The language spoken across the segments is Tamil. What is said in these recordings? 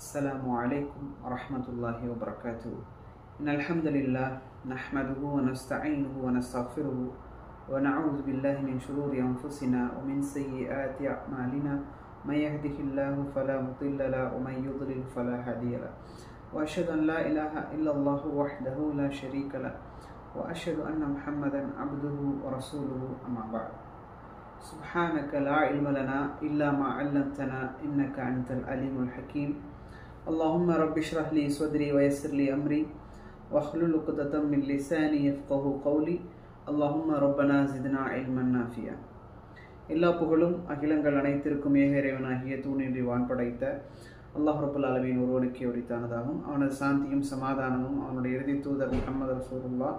السلام عليكم ورحمة الله وبركاته. إن الحمد لله نحمده ونستعينه ونستغفره ونعوذ بالله من شرور أنفسنا ومن سيئات أعمالنا من يهده الله فلا مضل له ومن يضلل فلا هادي له وأشهد أن لا إله إلا الله وحده لا شريك له وأشهد أن محمدا عبده ورسوله أما بعد. سبحانك لا علم لنا إلا ما علمتنا إنك أنت العليم الحكيم. اللهم رب اشرح لي صدري ويسر لي أمري واحلل عقدة من لساني يفقهوا قولي. اللهم ربنا زدنا علما نافعا. எல்லா புகழும் அகிலங்கள் அனைத்திற்கும் ஏகரைவனாகிய தூணின்றி வான் படைத்த அல்லாஹ் ரப்பல் ஆலமீன் ஒருவனுக்கே உரித்தானதாகும். அவனது சாந்தியும் சமாதானமும் அவனுடைய இறுதி தூதர் முஹம்மது ரசூலுல்லாஹ்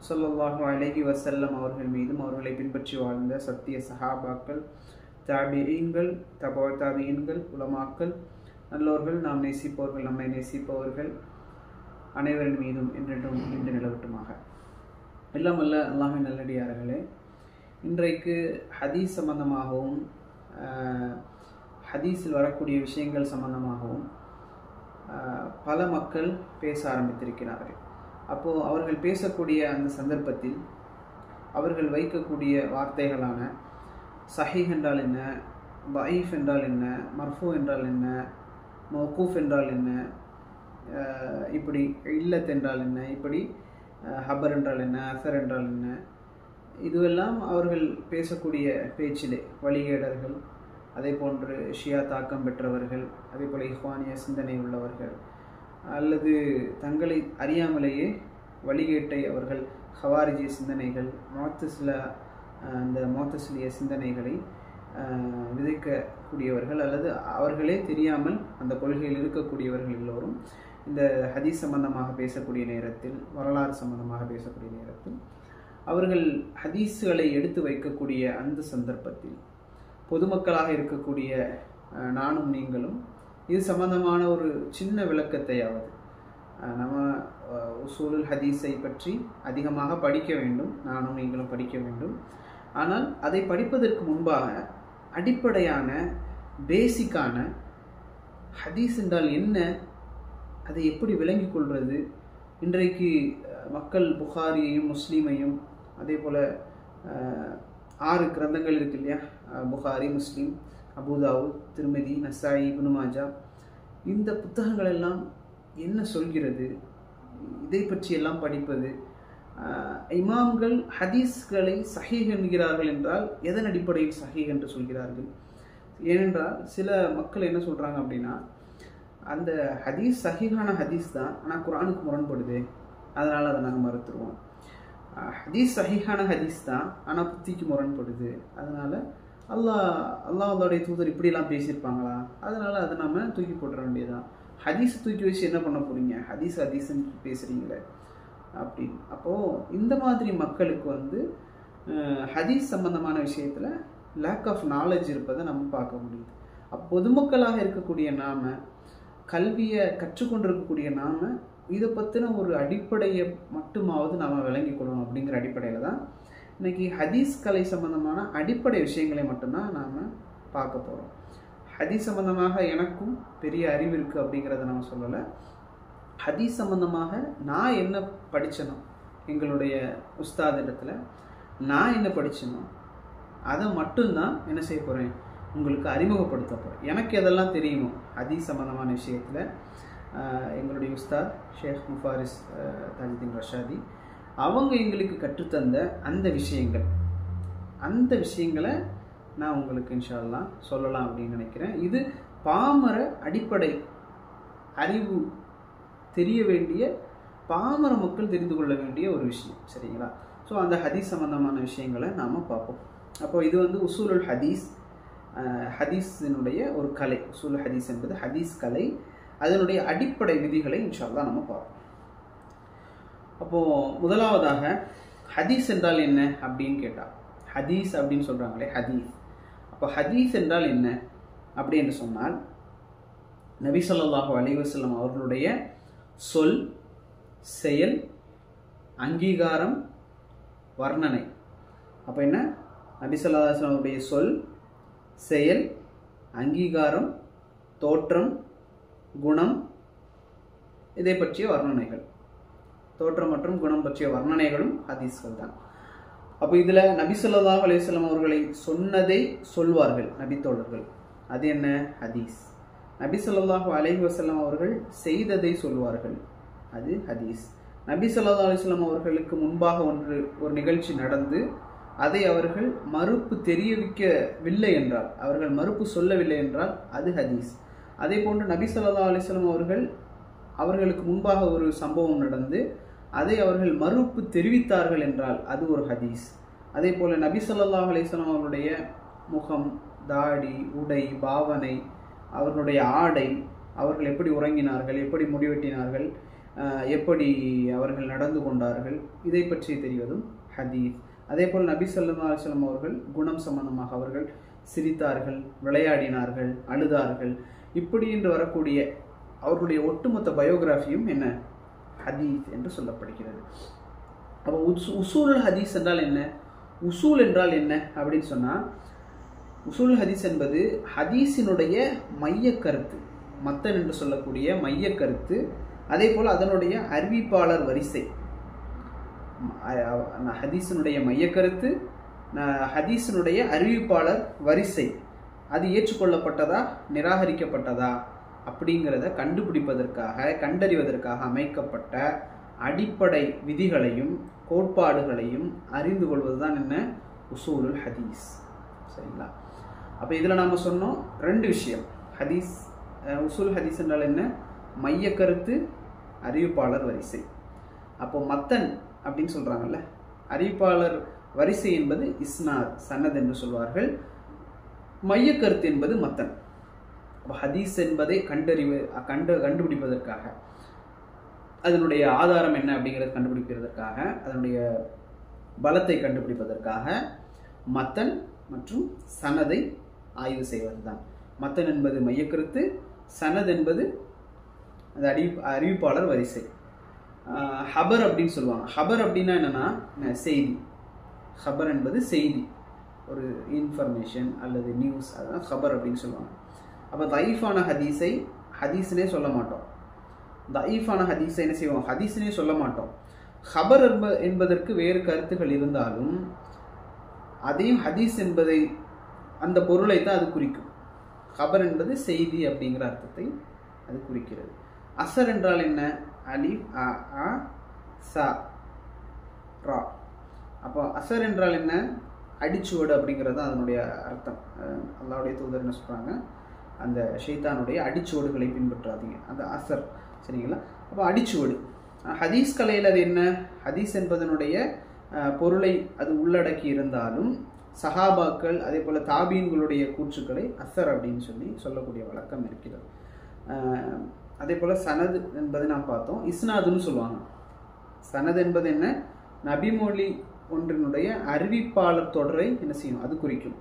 ஸல்லல்லாஹு அலைஹி வஸல்லம் அவர்கள் மீதும் அவர்களை பின்பற்றி வாழ்ந்த சத்திய சஹாபாக்கள், தாபிஈன்கள், தபா தாபிஈன்கள், உலமாக்கள், நல்லோர்கள், நாம் நேசிப்பவர்கள், நம்மை நேசிப்பவர்கள் அனைவரின் மீதும் என்றென்றும் நின்று நிலவட்டுமாக. எல்லாம் வல்ல அல்லாஹ்வின் நல்லடியார்களே, இன்றைக்கு ஹதீஸ் சம்பந்தமாகவும் ஹதீஸில் வரக்கூடிய விஷயங்கள் சம்பந்தமாகவும் பல மக்கள் பேச ஆரம்பித்திருக்கிறார்கள். அப்போது அவர்கள் பேசக்கூடிய அந்த சந்தர்ப்பத்தில் அவர்கள் வைக்கக்கூடிய வார்த்தைகளான சஹீஹ் என்றால் என்ன, பஈஃப் என்றால் என்ன, மர்ஃபூ என்றால் என்ன, மௌகூஃப் என்றால் என்ன, இப்படி இல்லத் என்றால் என்ன, இப்படி ஹபர் என்றால் என்ன, அசர் என்றால் என்ன, இதுவெல்லாம் அவர்கள் பேசக்கூடிய பேச்சிலே வழிகேடர்கள், அதே போன்று ஷியா தாக்கம் பெற்றவர்கள், அதே போல் இஹ்வானிய சிந்தனை உள்ளவர்கள், அல்லது தங்களை அறியாமலேயே வழிகேட்டை அவர்கள் ஹவாரிஜிய சிந்தனைகள், அந்த மோத்தசிலிய சிந்தனைகளை விதைக்கக்கூடியவர்கள், அல்லது அவர்களே தெரியாமல் அந்த கொள்கையில் இருக்கக்கூடியவர்கள் எல்லோரும் இந்த ஹதீஸ் சம்பந்தமாக பேசக்கூடிய நேரத்தில், வரலாறு சம்பந்தமாக பேசக்கூடிய நேரத்தில், அவர்கள் ஹதீஸுகளை எடுத்து வைக்கக்கூடிய அந்த சந்தர்ப்பத்தில் பொதுமக்களாக இருக்கக்கூடிய நானும் நீங்களும் இது சம்பந்தமான ஒரு சின்ன விளக்கத்தையாவது, நம்ம உசூலுல் ஹதீஸை பற்றி அதிகமாக படிக்க வேண்டும், நானும் நீங்களும் படிக்க வேண்டும். ஆனால் அதை படிப்பதற்கு முன்பாக அடிப்படையான பேசிக்கான ஹதீஸ் என்றால் என்ன, அதை எப்படி விளங்கி கொள்வது. இன்றைக்கு மக்கள் புகாரியையும் முஸ்லீமையும், அதே போல் 6 கிரந்தங்கள் இருக்கு இல்லையா, புகாரி, முஸ்லீம், அபூதாவுத், திருமிதி, நசாயி, இப்னு மாஜா, இந்த புத்தகங்கள் எல்லாம் என்ன சொல்கிறது, இதை பற்றி எல்லாம் படிப்பது. இமாம்கள் ஹதீஸ்களை சஹீஹ் என்கிறார்கள் என்றால் எதன் அடிப்படையில் சஹீஹ் என்று சொல்கிறார்கள்? ஏனென்றால் சில மக்கள் என்ன சொல்கிறாங்க அப்படின்னா, அந்த ஹதீஸ் சஹீஹான ஹதீஸ் தான், ஆனால் குர்ஆனுக்கு முரண்படுது, அதனால் அதை நாங்கள் மறுத்துருவோம். ஹதீஸ் சஹீஹான ஹதீஸ் தான், ஆனால் புத்திக்கு முரண்படுது, அதனால் அல்லாஹ்வுடைய தூதர் இப்படிலாம் பேசியிருப்பாங்களா, அதனால் அதை நம்ம தூக்கி போட்டுற வேண்டியதான். ஹதீஸ் தூக்கி வச்சு என்ன பண்ண போகிறீங்க, ஹதீஸ்ன்னு பேசுகிறீங்களே அப்படின்னு. அப்போது இந்த மாதிரி மக்களுக்கு ஹதீஸ் சம்பந்தமான விஷயத்தில் லேக் ஆஃப் நாலேஜ் இருப்பதை நம்ம பார்க்க முடியுது. பொதுமக்களாக இருக்கக்கூடிய நாம், கல்வியை கற்றுக்கொண்டிருக்கக்கூடிய நாம், இதை பற்றின ஒரு அடிப்படையை மட்டுமாவது நாம் விளங்கி கொள்ளணும் அப்படிங்கிற அடிப்படையில் தான் இன்றைக்கி ஹதீஸ் கலை சம்பந்தமான அடிப்படை விஷயங்களை மட்டும்தான் நாம் பார்க்க போகிறோம். ஹதீஸ் சம்பந்தமாக எனக்கும் பெரிய அறிவு இருக்குது அப்படிங்கிறத நம்ம சொல்லலை. ஹதீஸ் சம்பந்தமாக நான் என்ன படித்தனோ, எங்களுடைய உஸ்தாத் இடத்துல நான் என்ன படித்தனோ அதை மட்டும்தான் என்ன செய்ய போகிறேன், உங்களுக்கு அறிமுகப்படுத்த போகிறேன். எனக்கு எதெல்லாம் தெரியுமோ ஹதீஸ் சம்பந்தமான விஷயத்தில் எங்களுடைய உஸ்தாத் ஷேக் முஃபாரிஸ் தாஜுதீன் ரஷாதி அவங்க எங்களுக்கு கற்றுத்தந்த அந்த விஷயங்களை நான் உங்களுக்கு இன்ஷா அல்லாஹ் சொல்லலாம் அப்படின்னு நினைக்கிறேன். இது பாமர அடிப்படை அறிவு தெரிய வேண்டிய, பாமர மக்கள் தெரிந்து கொள்ள வேண்டிய ஒரு விஷயம், சரிங்களா? ஸோ அந்த ஹதீஸ் சம்பந்தமான விஷயங்களை நாம் பார்ப்போம். அப்போ இது உசூலுல் ஹதீஸ், ஹதீஸினுடைய ஒரு கலை. உசூலுல் ஹதீஸ் என்பது ஹதீஸ் கலை, அதனுடைய அடிப்படை விதிகளை இன்ஷா அல்லாஹ் நம்ம பார்ப்போம். அப்போது முதலாவதாக ஹதீஸ் என்றால் என்ன அப்படின்னு கேட்டால், ஹதீஸ் அப்படின்னு சொல்கிறாங்களே, ஹதீஸ். அப்போ ஹதீஸ் என்றால் என்ன அப்படி என்று சொன்னால், நபி ஸல்லல்லாஹு அலைஹி வஸல்லம் அவர்களுடைய சொல், செயல், அங்கீகாரம், வர்ணனை. அப்போ என்ன, நபி ஸல்லல்லாஹு அலைஹி வஸல்லம் அவருடைய சொல், செயல், அங்கீகாரம், தோற்றம், குணம், இதை பற்றிய வர்ணனைகள், தோற்றம் மற்றும் குணம் பற்றிய வர்ணனைகளும் ஹதீஸ்கள் தான். அப்போ இதில் நபி ஸல்லல்லாஹு அலைஹி வஸல்லம் அவர்களை சொன்னதை சொல்வார்கள் நபித்தோழர்கள், அது என்ன? ஹதீஸ். நபி ஸல்லல்லாஹு அலைஹி வஸல்லம் அவர்கள் செய்ததை சொல்வார்கள், அது ஹதீஸ். நபி ஸல்லல்லாஹு அலைஹி வஸல்லம் அவர்களுக்கு முன்பாக ஒரு நிகழ்ச்சி நடந்து அதை அவர்கள் மறுப்பு தெரிவிக்கவில்லை என்றால், அவர்கள் மறுப்பு சொல்லவில்லை என்றால் அது ஹதீஸ். அதே போன்று நபி ஸல்லல்லாஹு அலைஹி வஸல்லம் அவர்களுக்கு முன்பாக ஒரு சம்பவம் நடந்து அதை அவர்கள் மறுப்பு தெரிவித்தார்கள் என்றால் அது ஒரு ஹதீஸ். அதே போல நபி ஸல்லல்லாஹு அலைஹி வஸல்லம் அவருடைய முகம், தாடி, உடை, பாவனை, அவர்களுடைய ஆடை, அவர்கள் எப்படி உறங்கினார்கள், எப்படி முடிவெட்டினார்கள், எப்படி அவர்கள் நடந்து கொண்டார்கள், இதை பற்றி தெரிவதும் ஹதீஸ். அதே போல் நபி ஸல்லல்லாஹு அலைஹி வஸல்லம் அவர்கள் குணம் சம்பந்தமாக அவர்கள் சிரித்தார்கள், விளையாடினார்கள், அழுதார்கள், இப்படி என்று வரக்கூடிய அவர்களுடைய ஒட்டுமொத்த பயோகிராஃபியும் என்ன? ஹதீஸ் என்று சொல்லப்படுகிறது. அப்போ உசூல் ஹதீஸ் என்றால் என்ன? உசூல் என்றால் என்ன அப்படின்னு சொன்னால், உசூல் ஹதீஸ் என்பது ஹதீஸினுடைய மைய கருத்து, மத்தன் என்று சொல்லக்கூடிய மைய கருத்து, அதே போல் அதனுடைய அறிவிப்பாளர் வரிசை. ஹதீஸினுடைய மைய கருத்து, ஹதீஸினுடைய அறிவிப்பாளர் வரிசை, அது ஏற்றுக்கொள்ளப்பட்டதா நிராகரிக்கப்பட்டதா அப்படிங்கிறத கண்டறிவதற்காக அமைக்கப்பட்ட அடிப்படை விதிகளையும் கோட்பாடுகளையும் அறிந்து கொள்வது தான் என்ன? உசூலுல் ஹதீஸ். சரிங்களா? அப்போ இதில் நாம் சொன்னோம் ரெண்டு விஷயம். ஹதீஸ், உசூல் ஹதீஸ் என்றால் என்ன? மைய கருத்து, அறிவிப்பாளர் வரிசை. அப்போ மத்தன் அப்படின்னு சொல்கிறாங்கல்ல, அறிவிப்பாளர் வரிசை என்பது இஸ்னாத், சனத் என்று சொல்வார்கள். மைய கருத்து என்பது மத்தன். அப்போ ஹதீஸ் என்பதை கண்டுபிடிப்பதற்காக, அதனுடைய ஆதாரம் என்ன அப்படிங்கிறத கண்டுபிடிப்பதற்காக, அதனுடைய பலத்தை கண்டுபிடிப்பதற்காக மத்தன் மற்றும் சனதை ஆய்வு செய்வது தான். மத்தன் என்பது மையக்கருத்து, சனத் என்பது அந்த அறிவிப்பாளர் வரிசை. ஹபர் அப்படின்னு சொல்லுவாங்க. ஹபர் அப்படின்னா என்னன்னா செய்தி. ஹபர் என்பது செய்தி, ஒரு இன்ஃபர்மேஷன் அல்லது நியூஸ், அதுதான் ஹபர் அப்படின்னு சொல்லுவாங்க. அப்போ தயீஃபான ஹதீஸை ஹதீஸ்னே சொல்ல மாட்டோம். தயீஃபான ஹதீஸை என்ன செய்வோம்? ஹதீஸ்னே சொல்ல மாட்டோம். ஹபர் என்பதற்கு வேறு கருத்துக்கள் இருந்தாலும் அதையும் ஹதீஸ் என்பதை, அந்த பொருளை தான் அது குறிக்கும். ஹபர் என்பது செய்தி அப்படிங்கிற அர்த்தத்தை அது குறிக்கிறது. அசர் என்றால் என்ன? அலிஃப், அ, அ, ச, ரா. அப்போ அசர் என்றால் என்ன? அடிச்சுவடு அப்படிங்கிறது தான் அதனுடைய அர்த்தம். அல்லாஹ்வுடைய தூதர் என்ன சொல்கிறாங்க? அந்த ஷைத்தானுடைய அடிச்சுவடுகளை பின்பற்றாதீங்க, அந்த அசர். சரிங்களா? அப்போ அடிச்சுவடு. ஹதீஸ் கலையில் அது என்ன? ஹதீஸ் என்பதனுடைய பொருளை அது உள்ளடக்கி இருந்தாலும் சஹாபாக்கள் அதே போல் தாபீன்களுடைய கூற்றுக்களை அசர் அப்படின்னு சொல்லக்கூடிய வழக்கம் இருக்கிறது. அதே போல் சனது என்பதை நாம் பார்த்தோம். இஸ்னாதுன்னு சொல்லுவாங்க. சனது என்பது என்ன? நபிமொழி ஒன்றினுடைய அறிவிப்பாளர் தொடரை என்ன செய்யும்? அது குறிக்கும்.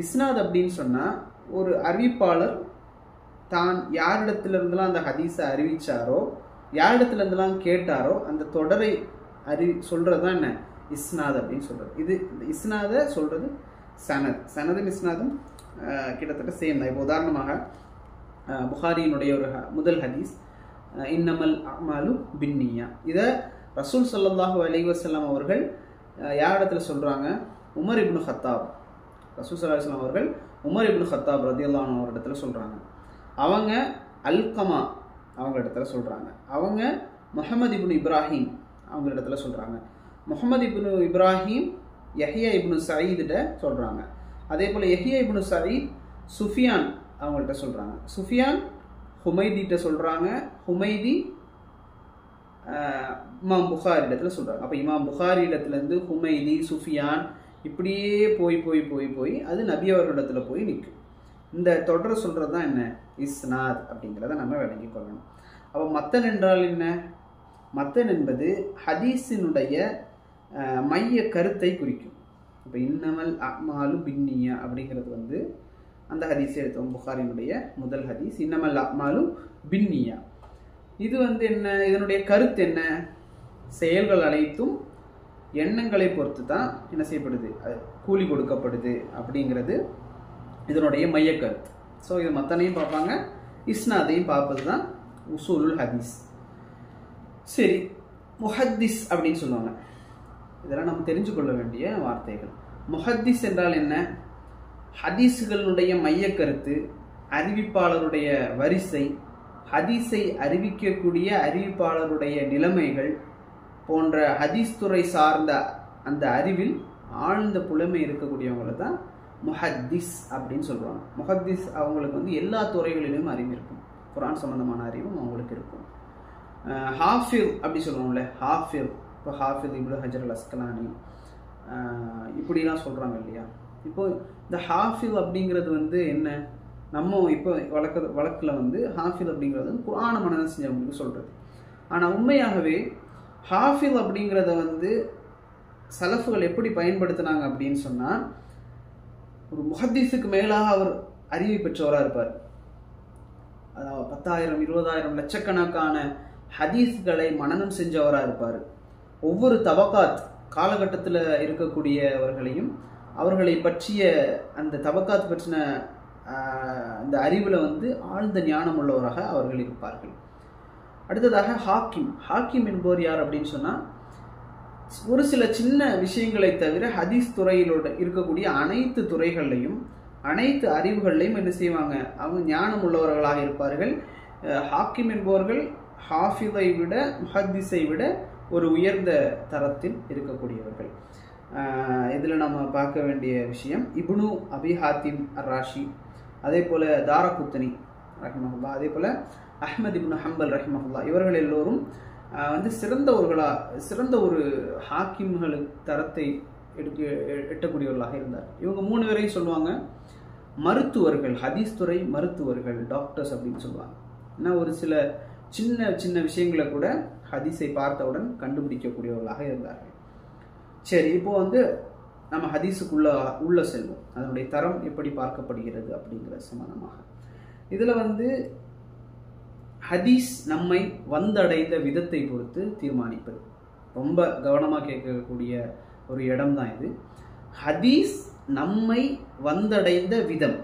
இஸ்னாத் அப்படின்னு சொன்னால் ஒரு அறிவிப்பாளர் தான் யாரிடத்திலிருந்தெல்லாம் அந்த ஹதீஸை அறிவிச்சாரோ, யாரிடத்திலிருந்தெல்லாம் கேட்டாரோ அந்த தொடரை சொல்கிறது தான் என்ன? இஸ்னாத் அப்படின்னு சொல்கிறது. இது இஸ்னாதை சொல்கிறது சனத். சனதும் இஸ்னாதும் கிட்டத்தட்ட சேம் தான். இப்போ உதாரணமாக புகாரியினுடைய ஒரு முதல் ஹதீஸ், இன்னமல் அமாலு பின்னியா, இதை ரசூல் ஸல்லல்லாஹு அலைஹி வஸல்லம் அவர்கள் யாரிடத்துல சொல்கிறாங்க? Umar ibn Khattab. ரசூல் ஸல்லல்லாஹு அலைஹி வஸல்லம் அவர்கள் உமர் இப்னு ஹத்தாப் ரதியல்லாஹு அன்ஹு அவரிடத்துல சொல்கிறாங்க. அவங்க அல்கமா அவங்க இடத்துல சொல்கிறாங்க. அவங்க முஹம்மது இப்னு இப்ராஹிம் அவங்க இடத்துல சொல்கிறாங்க. முஹம்மது இப்னு இப்ராஹிம் யஹ்யா இப்னு சயீதிட்ட சொல்கிறாங்க. அதே போல் யஹ்யா இப்னு சயீத் சுஃபியான் அவங்கள்ட்ட சொல்கிறாங்க. சுஃபியான் ஹுமைதிட்ட சொல்கிறாங்க. ஹுமைதி இமாம் புகாரி இடத்துல சொல்கிறாங்க. அப்போ இமாம் புகாரி இடத்துலேருந்து ஹுமைதி, சுஃபியான், இப்படியே போய் போய் போய் போய் அது நபி அவர்களிடத்துல போய் நிற்கும். இந்த தொடரை சொல்கிறது தான் என்ன? இஸ்னாத் அப்படிங்கிறத நம்ம விளங்கி கொள்ளணும். அப்போ மத்தன் என்றால் என்ன? மத்தன் என்பது ஹதீஸினுடைய மைய கருத்தை குறிக்கும். இப்போ இன்னமல் அமாலு பின்னியா அப்படிங்கிறது வந்து அந்த ஹதீஸை எடுத்தோம். புகாரினுடைய முதல் ஹதீஸ் இன்னமல் அமாலு பின்னியா. இது வந்து என்ன? இதனுடைய கருத்து என்ன? செயல்கள் அனைத்தும் எண்ணங்களை பொறுத்து தான் என்ன செய்யப்படுது? கூலி கொடுக்கப்படுது அப்படிங்கிறது இதனுடைய மைய கருத்து. ஸோ இது மத்தனையும் பார்ப்பாங்க, இஸ்னாதையும் பார்ப்பது தான் உசூலுல் ஹதீஸ். சரி, முஹத்திஸ் அப்படின்னு சொல்லுவாங்க. இதெல்லாம் நம்ம தெரிஞ்சு கொள்ள வேண்டிய வார்த்தைகள். முஹத்திஸ் என்றால் என்ன? ஹதீஸுகளுடைய மைய கருத்து, அறிவிப்பாளருடைய வரிசை, ஹதீஸை அறிவிக்கக்கூடிய அறிவிப்பாளருடைய நிலைமைகள் போன்ற ஹதீஸ் துறை சார்ந்த அந்த அறிவில் ஆழ்ந்த புலமை இருக்கக்கூடியவங்களை தான் முஹத்திஸ் அப்படின்னு சொல்லுவாங்க. முஹத்திஸ் அவங்களுக்கு வந்து எல்லா துறைகளிலும் அறிவு இருக்கும். குர்ஆன் சம்பந்தமான அறிவும் அவங்களுக்கு இருக்கும். ஹாஃபில் அப்படி சொல்லுவோம்ல, ஹாஃபில், இப்போ ஹாஃபில் இப்னு ஹஜர் அல் அஸ்கலானி இப்படிலாம் சொல்கிறாங்க இல்லையா. இப்போ இந்த ஹாஃபில் அப்படிங்கிறது வந்து என்ன, நம்ம இப்போ வழக்கில் வந்து ஹாஃபில் அப்படிங்கிறது வந்து குர்ஆனை மனனம் செஞ்சவங்களுக்கு சொல்கிறது. ஆனால் உண்மையாகவே ஹாஃபில் அப்படிங்கிறத வந்து சலஃபுகள் எப்படி பயன்படுத்தினாங்க அப்படின்னு சொன்னால், ஒரு முஹத்திஸுக்கு மேலாக அவர் அறிவை பெற்றவராக இருப்பார். அதாவது 10,000 20,000 லட்சக்கணக்கான ஹதீஸ்களை மனனம் செஞ்சவராக இருப்பார். ஒவ்வொரு தபக்காத் காலகட்டத்தில் இருக்கக்கூடியவர்களையும் அவர்களை பற்றிய அந்த தபக்காத் பற்றின அந்த அறிவில் வந்து ஆழ்ந்த ஞானம் உள்ளவராக அவர்கள் இருப்பார்கள். அடுத்ததாக ஹாக்கிம். ஹாக்கிம் என்பவர் யார் அப்படின்னு சொன்னால், ஒரு சில சின்ன விஷயங்களை தவிர ஹதீஸ் துறையிலோட இருக்கக்கூடிய அனைத்து துறைகள்லையும் அனைத்து அறிவுகள்லையும் என்ன செய்வாங்க, அவங்க ஞானம் உள்ளவர்களாக இருப்பார்கள். ஹாக்கிம் என்பவர்கள் ஹாஃபிதை விட முஹத்திஸை விட ஒரு உயர்ந்த தரத்தில் இருக்கக்கூடியவர்கள். இதில் நம்ம பார்க்க வேண்டிய விஷயம் இப்னு அபி ஹாத்திம் அர்-ராஷி, அதே போல் தாரகுத்தனி ரஹிமஹுல்லா, அதே போல் அஹ்மத் இப்னு ஹம்பல் ரஹிமஹுல்லா, இவர்கள் எல்லோரும் வந்து சிறந்த ஒரு ஹாக்கிம்களுக்கு தரத்தை எட்டக்கூடியவர்களாக இருந்தார். இவங்க 3 பேரையும் சொல்லுவாங்க மருத்துவர்கள், ஹதீஸ் துறை மருத்துவர்கள், டாக்டர்ஸ் அப்படின்னு சொல்லுவாங்க. ஏன்னா ஒரு சில சின்ன சின்ன விஷயங்களை கூட ஹதீஸை பார்த்தவுடன் கண்டுபிடிக்கக்கூடியவர்களாக இருந்தார்கள். சரி, இப்போ வந்து நம்ம ஹதீஸுக்குள்ள செல்வோம். அதனுடைய தரம் எப்படி பார்க்கப்படுகிறது அப்படிங்கிற சம்பந்தமாக. இதில் வந்து ஹதீஸ் நம்மை வந்தடைந்த விதத்தை பொறுத்து தீர்மானிப்பது. ரொம்ப கவனமாக கேட்கக்கூடிய ஒரு இடம் தான் இது. ஹதீஸ் நம்மை வந்தடைந்த விதம்,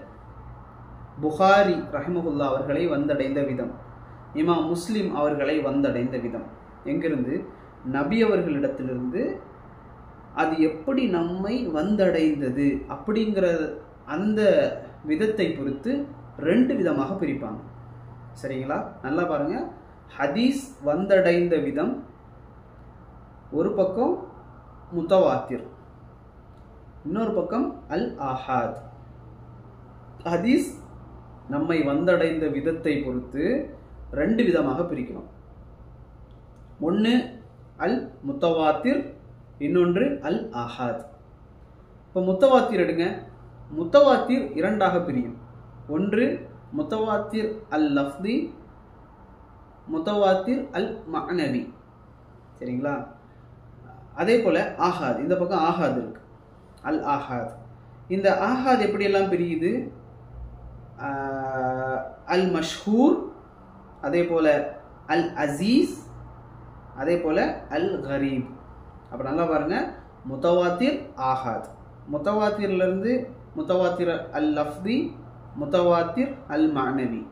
புகாரி ரஹிமஹுல்லா அவர்களை வந்தடைந்த விதம், இமாம் முஸ்லிம் அவர்களை வந்தடைந்த விதம் எங்கிருந்து, நபி அவர்களிடத்திலிருந்து அது எப்படி நம்மை வந்தடைந்தது அப்படிங்கிற அந்த விதத்தை பொறுத்து 2 விதமாக பிரிப்பாங்க. சரிங்களா, நல்லா பாருங்க. ஹதீஸ் வந்தடைந்த விதம் ஒரு பக்கம் முத்தவாத்திர், இன்னொரு பக்கம் அல் ஆஹாத். ஹதீஸ் நம்மை வந்தடைந்த விதத்தை பொறுத்து 2 விதமாக பிரிக்கணும். ஒன்று அல் முத்தவாத்திர், இன்னொன்று அல் ஆஹாத். இப்போ முத்தவாத்திர் எடுங்க. முத்தவாத்திர் 2ஆக பிரியும். ஒன்று முத்தவாத்திர் அல் லஃப்தி, முத்தவாத்திர் அல் மஅனவி. சரிங்களா, அதே போல ஆஹாத், இந்த பக்கம் ஆஹாத் இருக்கு, அல் ஆஹாத். இந்த ஆஹாத் எப்படியெல்லாம் பிரியுது, அல் மஷ்ஹூர், அதே போல அல் அசீஸ், அதே போல அல் கரீப். அப்போ நல்லா பாருங்க, முத்தவாத்திர் ஆஹாத், முத்தவாத்திரிலிருந்து முத்தவாத்திர் அல் லஃப்தி, முத்தவாத்திர் அல் மஅனவி,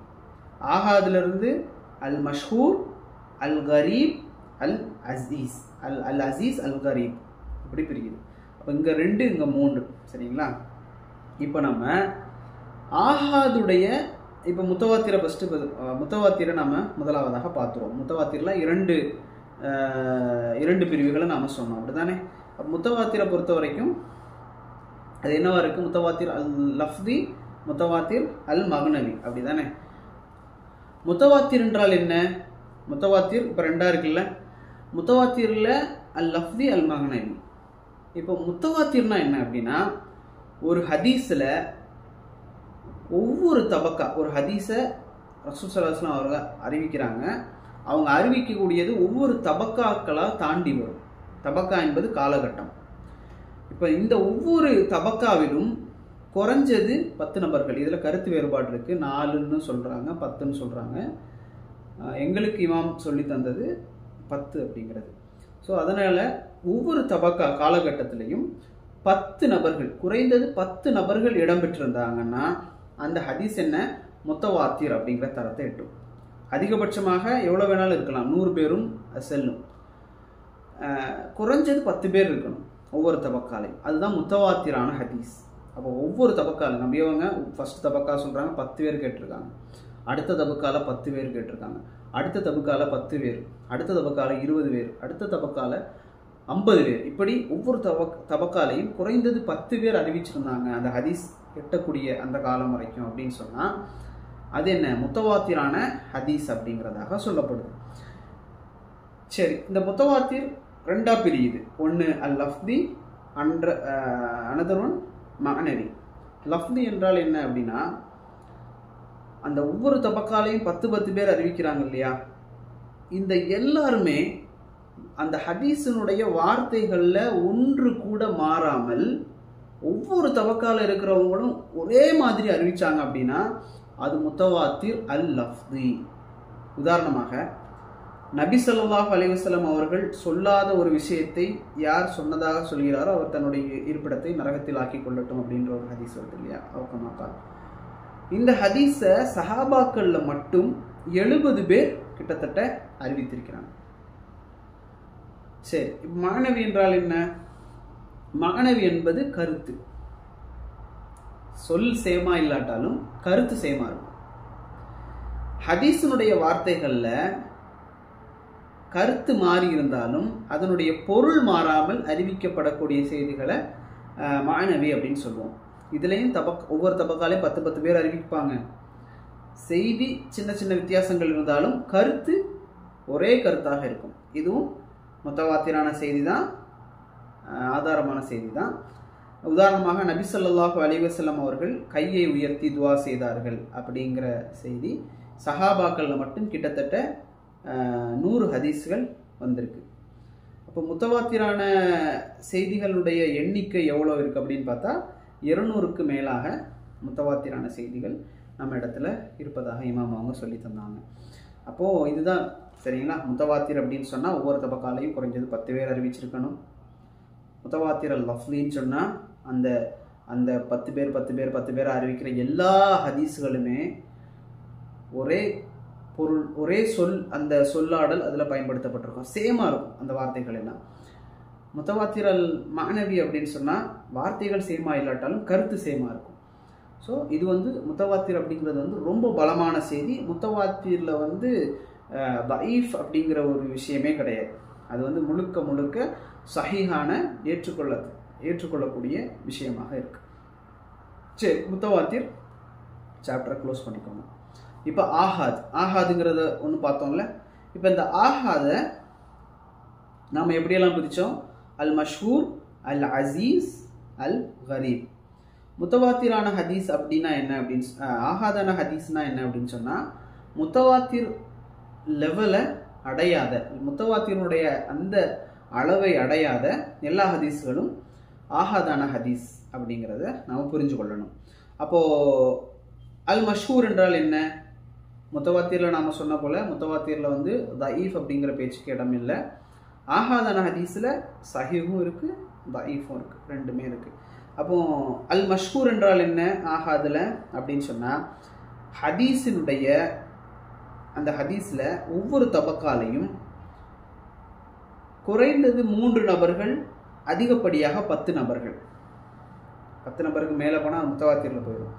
ஆஹாதிலிருந்து அல் மஷ்ஹூர், அல் கரீப், அல் அசீஸ், அல் அசீஸ் அல் கரீப், இப்படி பிரிக்குது. அப்போ இங்கே 2 இங்கே 3. சரிங்களா, இப்போ நம்ம ஆஹாதுடைய இப்போ முத்தவாத்திரை ஃபஸ்ட்டு முத்தவாத்திரை நாம் முதலாவதாக பார்த்துருவோம். முத்தவாத்திரில் 2 பிரிவுகளை நாம் சொன்னோம், அப்படி தானே. அப்போ முத்தவாத்திரை பொறுத்த வரைக்கும் அது என்னவா இருக்குது, முத்தவாத்திர் அல் லஃப்தி, முத்தவாத்திர் அல் மக்னவி, அப்படி தானே. முத்தவாத்திர் என்றால் என்ன, முத்தவாத்திர் இப்போ 2ஆக இருக்குல்ல, முத்தவாத்திரில் அல் லஃப்தி அல் மக்னவி. இப்போ முத்தவாத்திர்னா என்ன அப்படின்னா, ஒரு ஹதீஸில் ஒவ்வொரு தபக்கா, ஒரு ஹதீஸை ரசூல் ஸல்லல்லாஹு அலைஹி வஸல்லம் அவர்கள் அறிவிக்கிறாங்க, அவங்க அறிவிக்கக்கூடியது ஒவ்வொரு தபக்காக்களாக தாண்டி வரும். தபக்கா என்பது காலகட்டம். இப்போ இந்த ஒவ்வொரு தபக்காவிலும் குறைஞ்சது 10 நபர்கள், இதில் கருத்து வேறுபாடு இருக்குது, 4ன்னு சொல்கிறாங்க, 10ன்னு சொல்கிறாங்க. எங்களுக்கு இமாம் சொல்லி தந்தது 10 அப்படிங்கிறது. ஸோ அதனால் ஒவ்வொரு தபக்கா காலகட்டத்திலையும் 10 நபர்கள், குறைந்தது 10 நபர்கள் இடம்பெற்றிருந்தாங்கன்னா அந்த ஹதீஸ் என்ன, முத்தவாத்திர் அப்படிங்கிற தரத்தை எட்டும். அதிகபட்சமாக எவ்வளோ வேணாலும் இருக்கலாம், 100 பேரும் செல்லும். குறைஞ்சது 10 பேர் இருக்கணும் ஒவ்வொரு தபக்காலையும். அதுதான் முத்தவாத்திரான ஹதீஸ். அப்போ ஒவ்வொரு தபக்கால நம்பியவங்க ஃபர்ஸ்ட் தபக்கா சொல்கிறாங்க 10 பேர் கேட்டிருக்காங்க, அடுத்த தபக்கால 10 பேர் கேட்டிருக்காங்க, அடுத்த தபக்கால 10 பேர், அடுத்த தபக்கால 20 பேர், அடுத்த தபக்கால 50 பேர். இப்படி ஒவ்வொரு தபக்காலையும் குறைந்தது 10 பேர் அறிவிச்சிருந்தாங்க அந்த ஹதீஸ் எட்டக்கூடிய அந்த காலம் வரைக்கும் அப்படின்னு சொன்னால் அது என்ன முத்தவாத்திரான ஹதீஸ் அப்படிங்கிறதாக சொல்லப்படுது. சரி, இந்த முத்தவாத்திர் ரெண்டா பிரியுது. ஒன்று அல் லஃப்தி, அனதர் ஒன் மஅனவி. லஃப்தி என்றால் என்ன அப்படின்னா, அந்த ஒவ்வொரு தபக்காலையும் 10 பேர் அறிவிக்கிறாங்க இல்லையா, இந்த எல்லாருமே அந்த ஹதீஸினுடைய வார்த்தைகளில் ஒன்று கூட மாறாமல் ஒவ்வொரு தபக்கால இருக்கிறவங்களும் ஒரே மாதிரி அறிவிச்சாங்க அப்படின்னா அது முத்தவாத்திர் அல் லஃப்தி. உதாரணமாக நபி ஸல்லல்லாஹு அலைஹி வஸல்லம் அவர்கள் சொல்லாத ஒரு விஷயத்தை யார் சொன்னதாக சொல்கிறாரோ அவர் தன்னுடைய இருப்பிடத்தை நரகத்தில் ஆக்கி கொள்ளட்டும் அப்படின்ற ஒரு ஹதீஸ் வருது இல்லையா, அவக்கமாக்கால். இந்த ஹதீஸை சஹாபாக்கள்ல மட்டும் 70 பேர் கிட்டத்தட்ட அறிவித்திருக்கிறாங்க. சரி, மஅனவி என்றால் என்ன? மஅனவி என்பது கருத்து. சொல் சேமா இல்லாட்டாலும் கருத்து சேமா இருக்கும். ஹதீஸினுடைய வார்த்தைகள்ல கருத்து மாறி இருந்தாலும் அதனுடைய பொருள் மாறாமல் அறிவிக்கப்படக்கூடிய செய்திகளை மஅனவி அப்படின்னு சொல்லுவோம். இதுலேயும் ஒவ்வொரு தபக்காலையும் 10 பேர் அறிவிப்பாங்க. செய்தி சின்ன சின்ன வித்தியாசங்கள் இருந்தாலும் கருத்து ஒரே கருத்தாக இருக்கும். இதுவும் முத்தவாத்திரான செய்தி தான், ஆதாரமான செய்தி தான். உதாரணமாக நபி ஸல்லல்லாஹு அலைஹி வஸல்லம் அவர்கள் கையை உயர்த்தி துவா செய்தார்கள் அப்படிங்கிற செய்தி சஹாபாக்கள்ல மட்டும் கிட்டத்தட்ட 100 ஹதீஸ்கள் வந்திருக்கு. அப்போ முத்தவாத்திரான செய்திகளுடைய எண்ணிக்கை எவ்வளோ இருக்குது அப்படின்னு பார்த்தா 200க்கு மேலாக முத்தவாத்திரான செய்திகள் நம்ம இடத்துல இருப்பதாக இமாம் அவங்க சொல்லி தந்தாங்க. அப்போது இதுதான் சரிங்களா. முத்தவாத்திர் அப்படின்னு சொன்னால் ஒவ்வொரு தபக்காலையும் குறைஞ்சது 10 பேர் அறிவிச்சிருக்கணும். முத்தவாத்திர் அல் லஃப்லின்னு சொன்னால் அந்த அந்த 10 பேர் அறிவிக்கிற எல்லா ஹதீஸ்களுமே ஒரே பொருள், ஒரே சொல், அந்த சொல்லாடல் அதில் பயன்படுத்தப்பட்டிருக்கும், சேமாக இருக்கும் அந்த வார்த்தைகள் எல்லாம். முத்தவாத்திர் அல் மஅனவி அப்படின்னு சொன்னால் வார்த்தைகள் சேமா இல்லாட்டாலும் கருத்து சேமாக இருக்கும். ஸோ இது முத்தவாத்திர் அப்படிங்கிறது ரொம்ப பலமான செய்தி. முத்தவாத்திரில் தஈஃப் அப்படிங்கிற ஒரு விஷயமே கிடையாது. அது முழுக்க முழுக்க சஹீஹான ஏற்றுக்கொள்ளக்கூடிய விஷயமாக இருக்கு. சரி, முத்தவாத்திர் சாப்டரை க்ளோஸ் பண்ணிக்கோங்க. இப்போ ஆஹாதுங்கிறத ஒன்று பார்த்தோம்ல. இப்போ இந்த ஆஹாதை நாம் எப்படியெல்லாம் பிரித்தோம்? அல் மஷ்ஹூர், அல் அசீஸ், அல் கரீப். முத்தவாத்திரான ஹதீஸ் அப்படின்னா என்ன அப்படின்னு, ஆஹாதான ஹதீஸ்னா என்ன அப்படின்னு சொன்னால் முத்தவாத்திர் லெவலை அடையாத, முத்தவாத்தினுடைய அந்த அளவை அடையாத எல்லா ஹதீஸ்களும் ஆஹாதான ஹதீஸ் அப்படிங்கிறத நாம் புரிஞ்சு கொள்ளணும். அப்போது அல் மஷ்ஹூர் என்றால் என்ன? முத்தவாத்திரில் நாம் சொன்ன போல் முத்தவாத்திரில் தஈஃப் அப்படிங்கிற பேச்சுக்கு இடம் இல்லை. ஆஹாதான ஹதீஸில் சஹீஹும் இருக்குது, தஈஃபும் இருக்குது, ரெண்டுமே இருக்குது. அப்போது அல் மஷ்ஹூர் என்றால் என்ன ஆஹாதில் அப்படின்னு சொன்னால் ஹதீஸினுடைய அந்த ஹதீஸில் ஒவ்வொரு தபக்காலையும் குறைந்தது 3 நபர்கள், அதிகப்படியாக 10 நபர்கள். 10 நபருக்கு மேலே போனால் முத்தவாத்திரில் போயிடும்.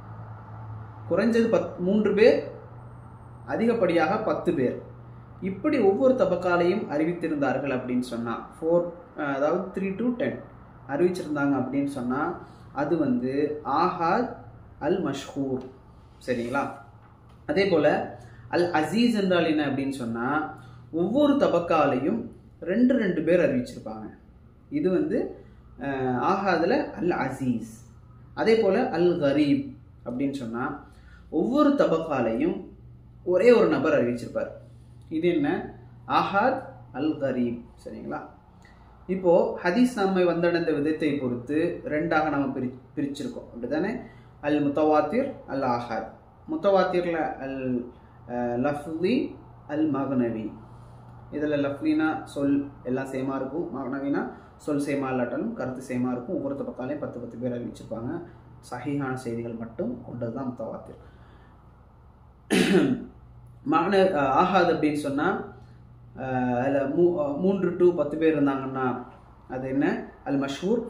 குறைஞ்சது 3 பேர், அதிகப்படியாக 10 பேர், இப்படி ஒவ்வொரு தபக்காலையும் அறிவித்திருந்தார்கள் அப்படின்னு சொன்னால் 4, அதாவது 3 to 10 அறிவிச்சிருந்தாங்க அப்படின்னு சொன்னால் அது ஆஹாத் அல் மஷ்ஹூர். சரிங்களா? அதே போல் அல் அசீஸ் என்றால் என்ன அப்படின்னு சொன்னால் ஒவ்வொரு தபக்காலையும் 2 பேர் அறிவிச்சிருப்பாங்க. இது ஆஹாதில் அல் அசீஸ். அதே போல் அல் கரீப் அப்படின்னு சொன்னால் ஒவ்வொரு தபக்காலையும் ஒரே ஒரு நபர் அறிவிச்சிருப்பார். இது என்ன? ஆஹாத் அல் கரீப். சரிங்களா? இப்போது ஹதீஸ் நம்மை வந்தடைந்த விதத்தை பொறுத்து 2ஆக நம்ம பிரிச்சிருக்கோம், அப்படி தானே? அல் முத்தவாத்திர், அல் ஆஹாத். முத்தவாத்திரில் அல் லஃப்லி, அல் மகனவி. இதில் லஃப்லினா சொல் எல்லாம் சேமாக இருக்கும், மகனவினா சொல் சேமா இல்லாட்டாலும் கருத்து சேமாக இருக்கும். ஒவ்வொரு தபக்காலையும் 10 பேர் அறிவிச்சிருப்பாங்க. சஹீஹான செய்திகள் மட்டும் கொண்டது தான் முத்தவாத்திர். ஆகாது அப்படின்னு சொன்னால் அதில் 3 to 10 பேர் இருந்தாங்கன்னா அது என்ன அல் மஷ்ஹூர்,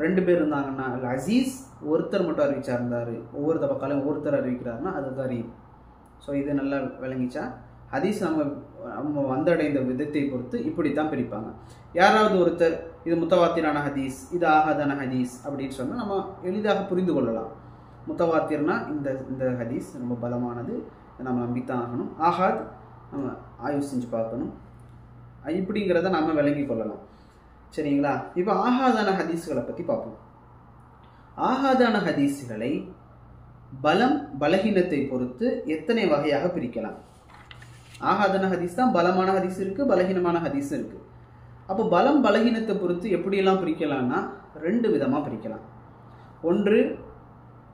2 பேர் இருந்தாங்கன்னா அல் அசீஸ், ஒருத்தர் மட்டும் அறிவிச்சா இருந்தார், ஒவ்வொரு தபக்காலையும் ஒருத்தர் அறிவிக்கிறாருன்னா அது கரீப். ஸோ இது நல்லா விளங்கிச்சா? ஹதீஸ் நம்ம வந்தடைந்த விதத்தை பொறுத்து இப்படித்தான் பிரிப்பாங்க. யாராவது ஒருத்தர் இது முத்தவாத்திரான ஹதீஸ், இது ஆகாதான ஹதீஸ் அப்படின்னு சொன்னால் நம்ம எளிதாக புரிந்து கொள்ளலாம். முத்தவாத்திர்னா இந்த ஹதீஸ் ரொம்ப பலமானது, நம்ம நம்பித்தான் ஆகணும். ஆகாத் நம்ம ஆய்வு செஞ்சு பார்க்கணும், இப்படிங்கிறத நம்ம விளங்கி கொள்ளலாம். சரிங்களா? இப்போ ஆகாதான ஹதீஸ்களை பற்றி பார்ப்போம். ஆகாதான ஹதீஸ்களை பலம் பலகீனத்தை பொறுத்து எத்தனை வகையாக பிரிக்கலாம்? ஆகாதான ஹதீஸ் தான் பலமான ஹதீஸ் இருக்கு, பலகீனமான ஹதீஸ் இருக்கு. அப்போ பலம் பலகீனத்தை பொறுத்து எப்படியெல்லாம் பிரிக்கலாம்னா 2 விதமாக பிரிக்கலாம். ஒன்று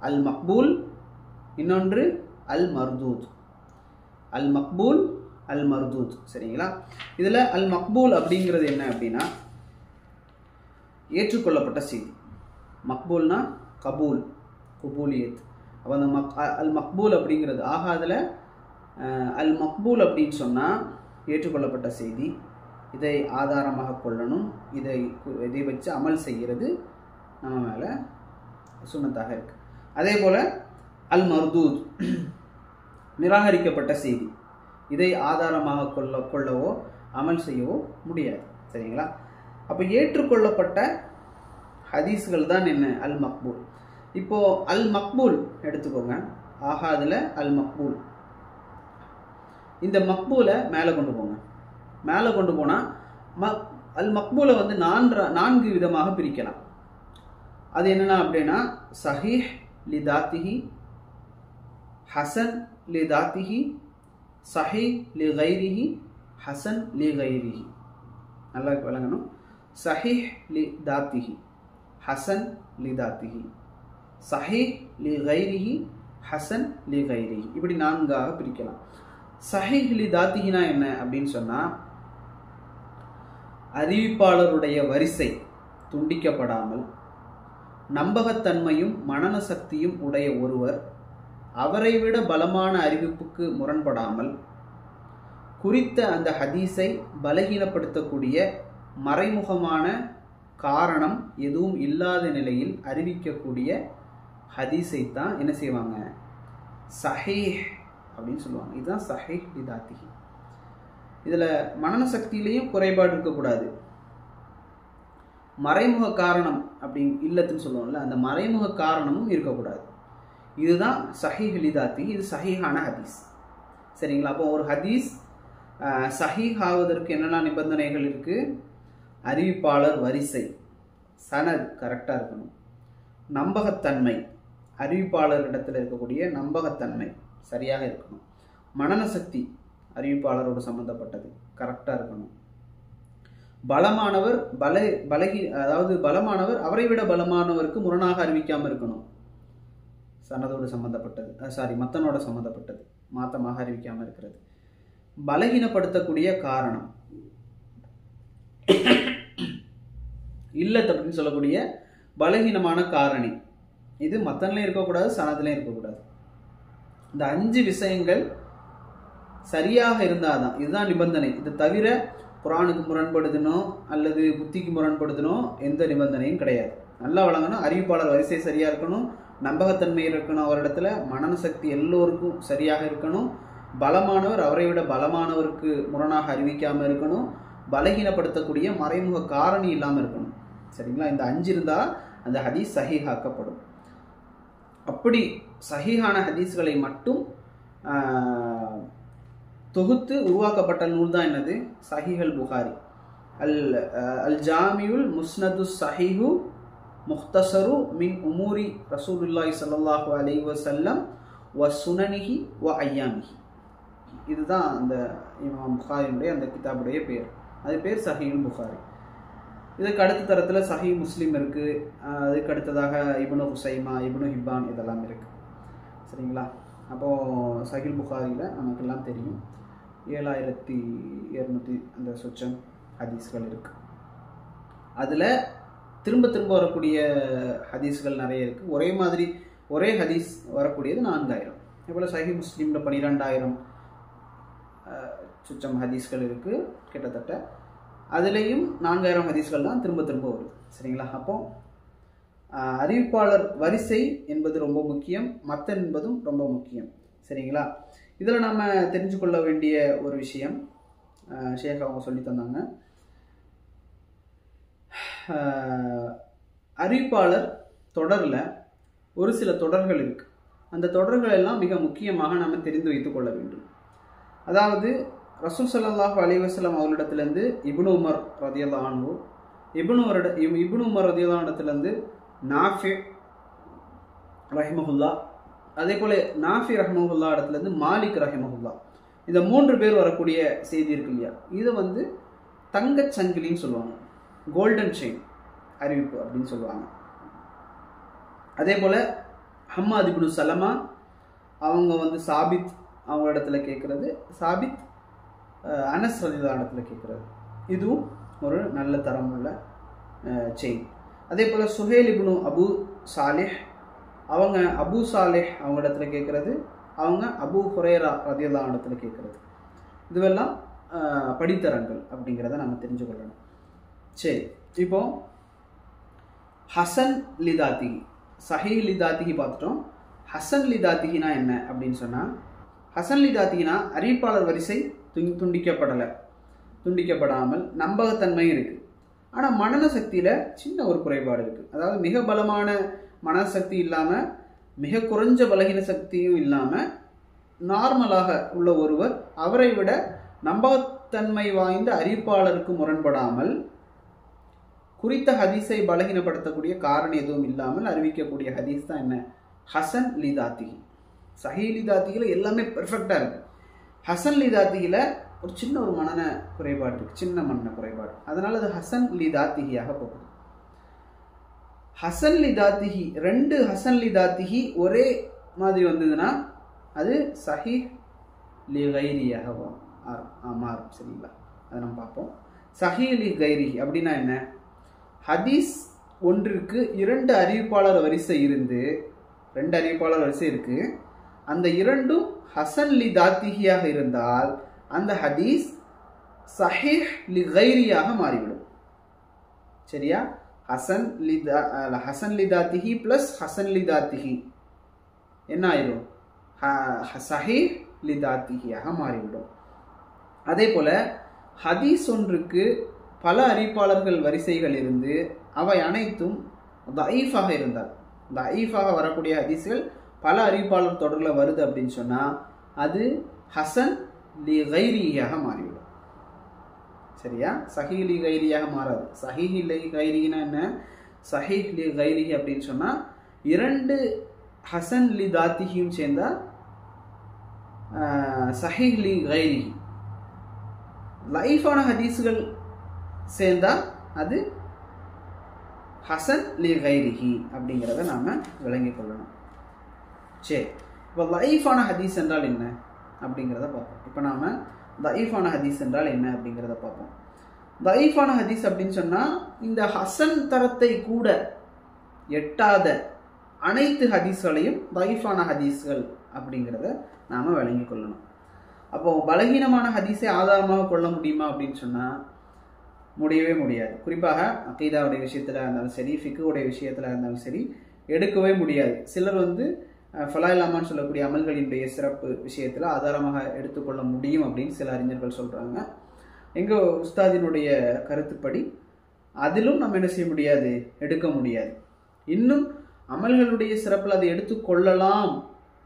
அல் மக்பூல், இன்னொன்று அல் மர்தூத். அல் மக்பூல், அல் மர்தூத். சரிங்களா? இதில் அல் மக்பூல் அப்படிங்கிறது என்ன அப்படின்னா ஏற்றுக்கொள்ளப்பட்ட செய்தி. மக்பூல்னா கபூல், குபூலியத். அப்போ அந்த அல் மக்பூல் அப்படிங்கிறது ஆகாதில் அல் மக்பூல் அப்படின்னு சொன்னால் ஏற்றுக்கொள்ளப்பட்ட செய்தி, இதை ஆதாரமாக கொள்ளணும், இதை வச்சு அமல் செய்கிறது நம்ம மேலே சுன்னத்தாக இருக்கு. அதே போல் அல் மர்தூத் நிராகரிக்கப்பட்ட செய்தி, இதை ஆதாரமாக கொள்ளவோ அமல் செய்யவோ முடியாது. சரிங்களா? அப்போ ஏற்றுக்கொள்ளப்பட்ட ஹதீஸ்கள் தான் என்ன அல் மக்பூல். இப்போ அல் மக்பூல் எடுத்துக்கோங்க. ஆகாதில் அல் மக்பூல், இந்த மக்பூலை மேலே கொண்டு போங்க. மேலே கொண்டு போனால் அல் மக்பூலை வந்து 4 விதமாக பிரிக்கலாம். அது என்னென்னா அப்படின்னா சஹீஹ் லி தாத்திஹி, ஹசன் லி தாத்திஹி, சஹீஹ் லி கைரிஹி, ஹசன் லி கைரிஹி. நல்லா விளங்கணும். சஹீஹ் லி தாத்திஹி, ஹசன் லி தாத்திஹி, சஹீஹ் லி கைரிஹி, ஹசன் லி கைரிஹி. இப்படி 4ஆக பிரிக்கலாம். சஹீஹ் லி தாத்திஹினா என்ன அப்படின்னு சொன்னால் அறிவிப்பாளருடைய வரிசை துண்டிக்கப்படாமல் நம்பகத்தன்மையும் மனன சக்தியும் உடைய ஒருவர் அவரை விட பலமான அறிவிப்புக்கு முரண்படாமல் குறித்த அந்த ஹதீஸை பலகீனப்படுத்தக்கூடிய மறைமுகமான காரணம் எதுவும் இல்லாத நிலையில் அறிவிக்கக்கூடிய ஹதீஸை தான் என்ன செய்வாங்க? சஹீஹ் அப்படின்னு சொல்லுவாங்க. இதுதான் சஹீஹ் லி தாத்திஹி. இதில் மனன சக்தியிலையும் குறைபாடு இருக்கக்கூடாது, மறைமுக காரணம் அப்படி இல்லத்துன்னு சொல்லுவோம்ல, அந்த மறைமுக காரணமும் இருக்கக்கூடாது. இதுதான் சஹீஹ் லி தாத்திஹி. இது சஹீஹான ஹதீஸ். சரிங்களா? அப்போ ஒரு ஹதீஸ் சஹீஹ் ஆவதற்கு என்னென்ன நிபந்தனைகள் இருக்குது? அறிவிப்பாளர் வரிசை, சனத் கரெக்டாக இருக்கணும், நம்பகத்தன்மை, அறிவிப்பாளர் இடத்துல இருக்கக்கூடிய நம்பகத்தன்மை சரியாக இருக்கணும், மனன சக்தி அறிவிப்பாளரோடு சம்பந்தப்பட்டது கரெக்டாக இருக்கணும், பலமானவர் அதாவது பலமானவர் அவரை விட பலமானவருக்கு முரணாக அறிவிக்காமல் இருக்கணும், சனதோடு சம்பந்தப்பட்டது மத்தனோட சம்பந்தப்பட்டது மாத்தமாக அறிவிக்காமல் இருக்கிறது, பலகீனப்படுத்தக்கூடிய காரணம் இல்லத் அப்படின்னு சொல்லக்கூடிய பலகீனமான காரணி, இது மத்தன்லையும் இருக்கக்கூடாது, சனதுலையும் இருக்கக்கூடாது. இந்த 5 விஷயங்கள் சரியாக இருந்தாதான், இதுதான் நிபந்தனை. இது தவிர குர்ஆனுக்கு முரண்படுதனோ அல்லது புத்திக்கு முரண்படுதனோ எந்த நிபந்தனையும் கிடையாது. நல்லா வழங்கணும். அறிவிப்பாளர் வரிசை சரியாக இருக்கணும், நம்பகத்தன்மை இருக்கணும் அவரிடத்துல, மனன சக்தி எல்லோருக்கும் சரியாக இருக்கணும், பலமானவர் அவரை விட பலமானவருக்கு முரணாக அறிவிக்காமல் இருக்கணும், பலகீனப்படுத்தக்கூடிய மறைமுக காரணி இல்லாமல் இருக்கணும். சரிங்களா? இந்த 5 இருந்தால் அந்த ஹதீஸ் சஹீஹாக்கப்படும். அப்படி சஹீஹான ஹதீஸ்களை மட்டும் தொகுத்து உருவாக்கப்பட்ட நூல் தான் என்னது? சஹீஹ் அல் புகாரி. அல் ஜாமியுல் முஸ்னது சஹீஹு முக்தசரு மின் உமூரி ரசூலுல்லாஹி ஸல்லல்லாஹு அலைஹி வஸல்லம் வ சுனனிஹி வ ஐயாமிஹி. இதுதான் அந்த இமாம் புகாரியுடைய அந்த கிதாபுடைய பேர். அது பேர் சஹீஹ் புகாரி. இதுக்கு அடுத்த தரத்தில் சஹீஹ் முஸ்லீம் இருக்குது. அதுக்கு அடுத்ததாக இப்னு ஹுசைமா, இப்னு ஹிப்பான் இதெல்லாம் இருக்குது. சரிங்களா? அப்போது சஹீஹ் புகாரியில் நமக்கெல்லாம் தெரியும் 7200 அந்த சொச்சம் ஹதீஸ்கள் இருக்குது. அதில் திரும்ப திரும்ப வரக்கூடிய ஹதீஸ்கள் நிறைய இருக்குது. ஒரே மாதிரி ஒரே ஹதீஸ் வரக்கூடியது 4000. இதுபோல் சஹீஹ் முஸ்லீமில் 12000, சுச்சம் ஹதீஸ்கள் இருக்குது கிட்டத்தட்ட. அதுலேயும் 4000 ஹதீஸ்கள் தான் திரும்ப திரும்ப வருது. சரிங்களா? அப்போ அறிவிப்பாளர் வரிசை என்பது ரொம்ப முக்கியம், மத்தன் என்பதும் ரொம்ப முக்கியம். சரிங்களா? இதில் நம்ம தெரிஞ்சு கொள்ள வேண்டிய ஒரு விஷயம் ஷேக் அவங்க சொல்லி தந்தாங்க. அறிவிப்பாளர் தொடரில் ஒரு சில தொடர்கள் இருக்குது. அந்த தொடர்கள் எல்லாம் மிக முக்கியமாக நம்ம தெரிந்து வைத்துக் கொள்ள வேண்டும். அதாவது ரசூல் ஸல்லல்லாஹு அலைஹி வஸல்லம் அவர்களிடத்திலிருந்து இப்னு உமர் ரலியல்லாஹு அன்ஹு, இப்னு உமர் ரலியல்லாஹு அன்ஹுவிடத்திலிருந்து நாஃபி ரஹிமஹுல்லா, அதே போல நாஃபி ரஹிமஹுல்லா இடத்துலேருந்து மாலிக் ரஹிமஹுல்லா, இந்த 3 பேர் வரக்கூடிய செய்தி இருக்கு இல்லையா, இதை தங்கச் சங்கிலின்னு சொல்லுவாங்க, கோல்டன் செயின் அறிவிப்பு அப்படின்னு சொல்லுவாங்க. அதே போல் ஹம்மாத் இப்னு சலமா அவங்க சாபித் அவங்க இடத்துல கேட்குறது, சாபித் அனஸ் ரலியல்லாஹு இடத்துல கேட்குறது, இதுவும் ஒரு நல்ல தரம் உள்ள செயின். அதே போல் சுஹேல் இப்னு அபு சாலிஹ் அவங்க அபு சாலிஹ் அவங்க இடத்துல கேட்குறது, அவங்க அபு ஹுரைரா ரலியல்லாஹு இடத்துல கேட்குறது, இதுவெல்லாம் படித்தரங்கள் அப்படிங்கிறத நம்ம தெரிஞ்சு கொள்ளணும். சரி, இப்போ ஹசன் லிதாத்திகி, சஹீ லிதாத்திகி பார்த்துட்டோம். ஹசன் லிதாத்திகினா என்ன அப்படின்னு சொன்னால், ஹசன் லிதாத்திகினா அறிவிப்பாளர் வரிசை துண்டிக்கப்படாமல் நம்பகத்தன்மை இருக்குது. ஆனால் மனன சக்தியில் சின்ன ஒரு குறைபாடு இருக்குது. அதாவது மிக பலமான மனசக்தி இல்லாமல் மிக குறைஞ்ச பலகீன சக்தியும் இல்லாமல் நார்மலாக உள்ள ஒருவர் அவரை விட நம்பகத்தன்மை வாய்ந்த அறிவிப்பாளருக்கு முரண்படாமல் குறித்த ஹதீஸை பலகீனப்படுத்தக்கூடிய காரணம் எதுவும் இல்லாமல் அறிவிக்கக்கூடிய ஹதீஸ் தான் என்ன? ஹசன் லிதாத்திகி. சஹீ லிதாத்திகில எல்லாமே பெர்ஃபெக்டாக இருக்குது. ஹசன் லிதாத்திகில ஒரு சின்ன ஒரு மனன குறைபாடு இருக்குது, சின்ன மனன குறைபாடு. அதனால் அது ஹசன் லிதாத்திகியாக போகுது. ஹசன் லிதாத்திகி, 2 ஹசன் லிதாத்திகி ஒரே மாதிரி வந்ததுன்னா அது சஹீஹ் லி கைரியாக மாறும். சரிங்களா? அதை நம்ம பார்ப்போம். சஹீஹ் லி கைரி அப்படின்னா என்ன? ஹதீஸ் ஒன்றிற்கு 2 அறிவிப்பாளர் வரிசை இருந்து 2 அறிவிப்பாளர் வரிசை இருக்கு, அந்த 2ம் ஹசன் லி தாத்திகியாக இருந்தால் அந்த ஹதீஸ் சஹீஹ் லி கைரியாக மாறிவிடும். சரியா? ஹசன் லி தாத்திகி பிளஸ் ஹசன் லி தாத்திகி என்ன ஆயிடும்? சஹீஹ் லி தாத்திகியாக மாறிவிடும். அதே போல ஹதீஸ் ஒன்றுக்கு பல அறிவிப்பாளர்கள் வரிசைகள் இருந்து அவை அனைத்தும் தஈஃபாக இருந்தால், தஈஃபாக வரக்கூடிய ஹதீஸ்கள் பல அறிவிப்பாளர் தொடரில் வருது அப்படின்னு சொன்னால் அது ஹசன் லி கைரியாக மாறிவிடும். சரியா? சஹீஹ் லி கைரியாக மாறாது. சஹீஹ் லி கைரினா என்ன? சஹீஹ் லி கைரி அப்படின்னு சொன்னால் 2 ஹசன் லி தாத்திகியும் சேர்ந்தா சஹீஹ் லி கைரி. லைஃபான ஹதீஸ்கள் சேர்ந்தா அது ஹசன் லி கைரிஹி அப்படிங்கிறத நாம் விளங்கிக் கொள்ளணும். சரி, இப்போ லைஃபான ஹதீஸ் என்றால் என்ன அப்படிங்கிறத பார்ப்போம். இப்போ நாம் தஈஃபான ஹதீஸ் என்றால் என்ன அப்படிங்கிறத பார்ப்போம். தஈஃபான ஹதீஸ் அப்படின்னு சொன்னால் இந்த ஹசன் தரத்தை கூட எட்டாத அனைத்து ஹதீஸ்களையும் தஈஃபான ஹதீஸ்கள் அப்படிங்கிறத நாம் விளங்கிக் கொள்ளணும். அப்போது பலகீனமான ஹதீஸை ஆதாரமாக கொள்ள முடியுமா அப்படின்னு சொன்னால் முடியவே முடியாது. குறிப்பாக அகீதாவுடைய விஷயத்தில் இருந்தாலும் சரி, ஃபிக்குடைய விஷயத்தில் இருந்தாலும் சரி எடுக்கவே முடியாது. சிலர் ஃபலாயிலாமான்னு சொல்லக்கூடிய அமல்களினுடைய சிறப்பு விஷயத்தில் ஆதாரமாக எடுத்துக்கொள்ள முடியும் அப்படின்னு சில அறிஞர்கள் சொல்கிறாங்க. எங்கள் உஸ்தாதினுடைய கருத்துப்படி அதிலும் நம்ம என்ன செய்ய முடியாது, எடுக்க முடியாது. இன்னும் அமல்களுடைய சிறப்பில் அதை எடுத்துக்கொள்ளலாம்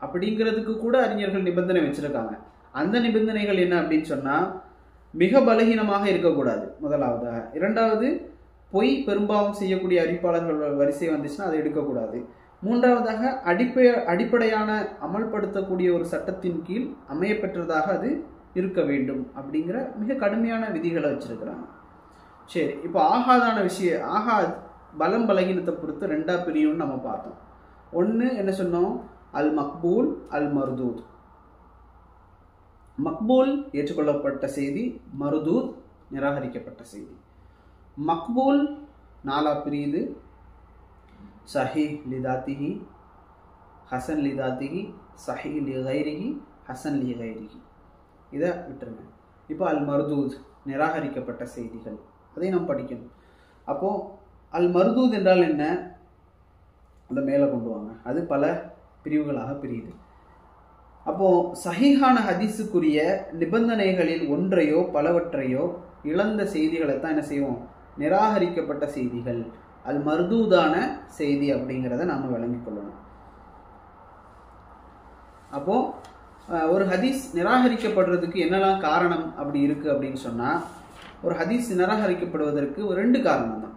அப்படிங்கிறதுக்கு கூட அறிஞர்கள் நிபந்தனை வச்சுருக்காங்க. அந்த நிபந்தனைகள் என்ன அப்படின்னு சொன்னால், மிக பலகீனமாக இருக்கக்கூடாது முதலாவதாக. இரண்டாவது, பொய் பெரும்பாவம் செய்யக்கூடிய அறிவிப்பாளர்கள் வரிசை வந்துச்சுன்னா அதை எடுக்கக்கூடாது. மூன்றாவதாக, அடிப்படையான அமல்படுத்தக்கூடிய ஒரு சட்டத்தின் கீழ் அமையப்பெற்றதாக அது இருக்க வேண்டும் அப்படிங்கிற மிக கடுமையான விதிகளை வச்சிருக்கிறாங்க. சரி, இப்போ ஆகாதான விஷயம், ஆகாத் பலம் பலகீனத்தை பொறுத்து 2ஆ பிரியும்னு நம்ம பார்த்தோம். ஒன்று என்ன சொன்னோம்? அல் மக்பூல், அல் மர்தூத். மக்பூல் ஏற்றுக்கொள்ளப்பட்ட செய்தி, மர்தூத் நிராகரிக்கப்பட்ட செய்தி. மக்பூல் 4ஆ பிரியுது. சஹீஹ் லிதாத்திஹி, ஹசன் லிதாத்திஹி, சஹீஹ் லி கைரிஹி, ஹசன் லி கைரிஹி. இதை விட்டுருங்க. இப்போ அல் மர்தூத் நிராகரிக்கப்பட்ட செய்திகள், அதை நாம் படிக்கணும். அப்போது அல் மர்தூத் என்றால் என்ன, அதை மேலே கொண்டு வாங்க. அது பல பிரிவுகளாக பிரியுது. அப்போது சஹீஹான ஹதீஸுக்குரிய நிபந்தனைகளில் ஒன்றையோ பலவற்றையோ இழந்த செய்திகளை தான் என்ன செய்வோம், நிராகரிக்கப்பட்ட செய்திகள், அல் மர்தூதான செய்தி அப்படிங்கிறத நாம் விளங்கிக் கொள்ளணும். அப்போது ஒரு ஹதீஸ் நிராகரிக்கப்படுறதுக்கு என்னெல்லாம் காரணம் அப்படி இருக்குது அப்படின்னு சொன்னால், ஒரு ஹதீஸ் நிராகரிக்கப்படுவதற்கு 2 காரணம் தான்.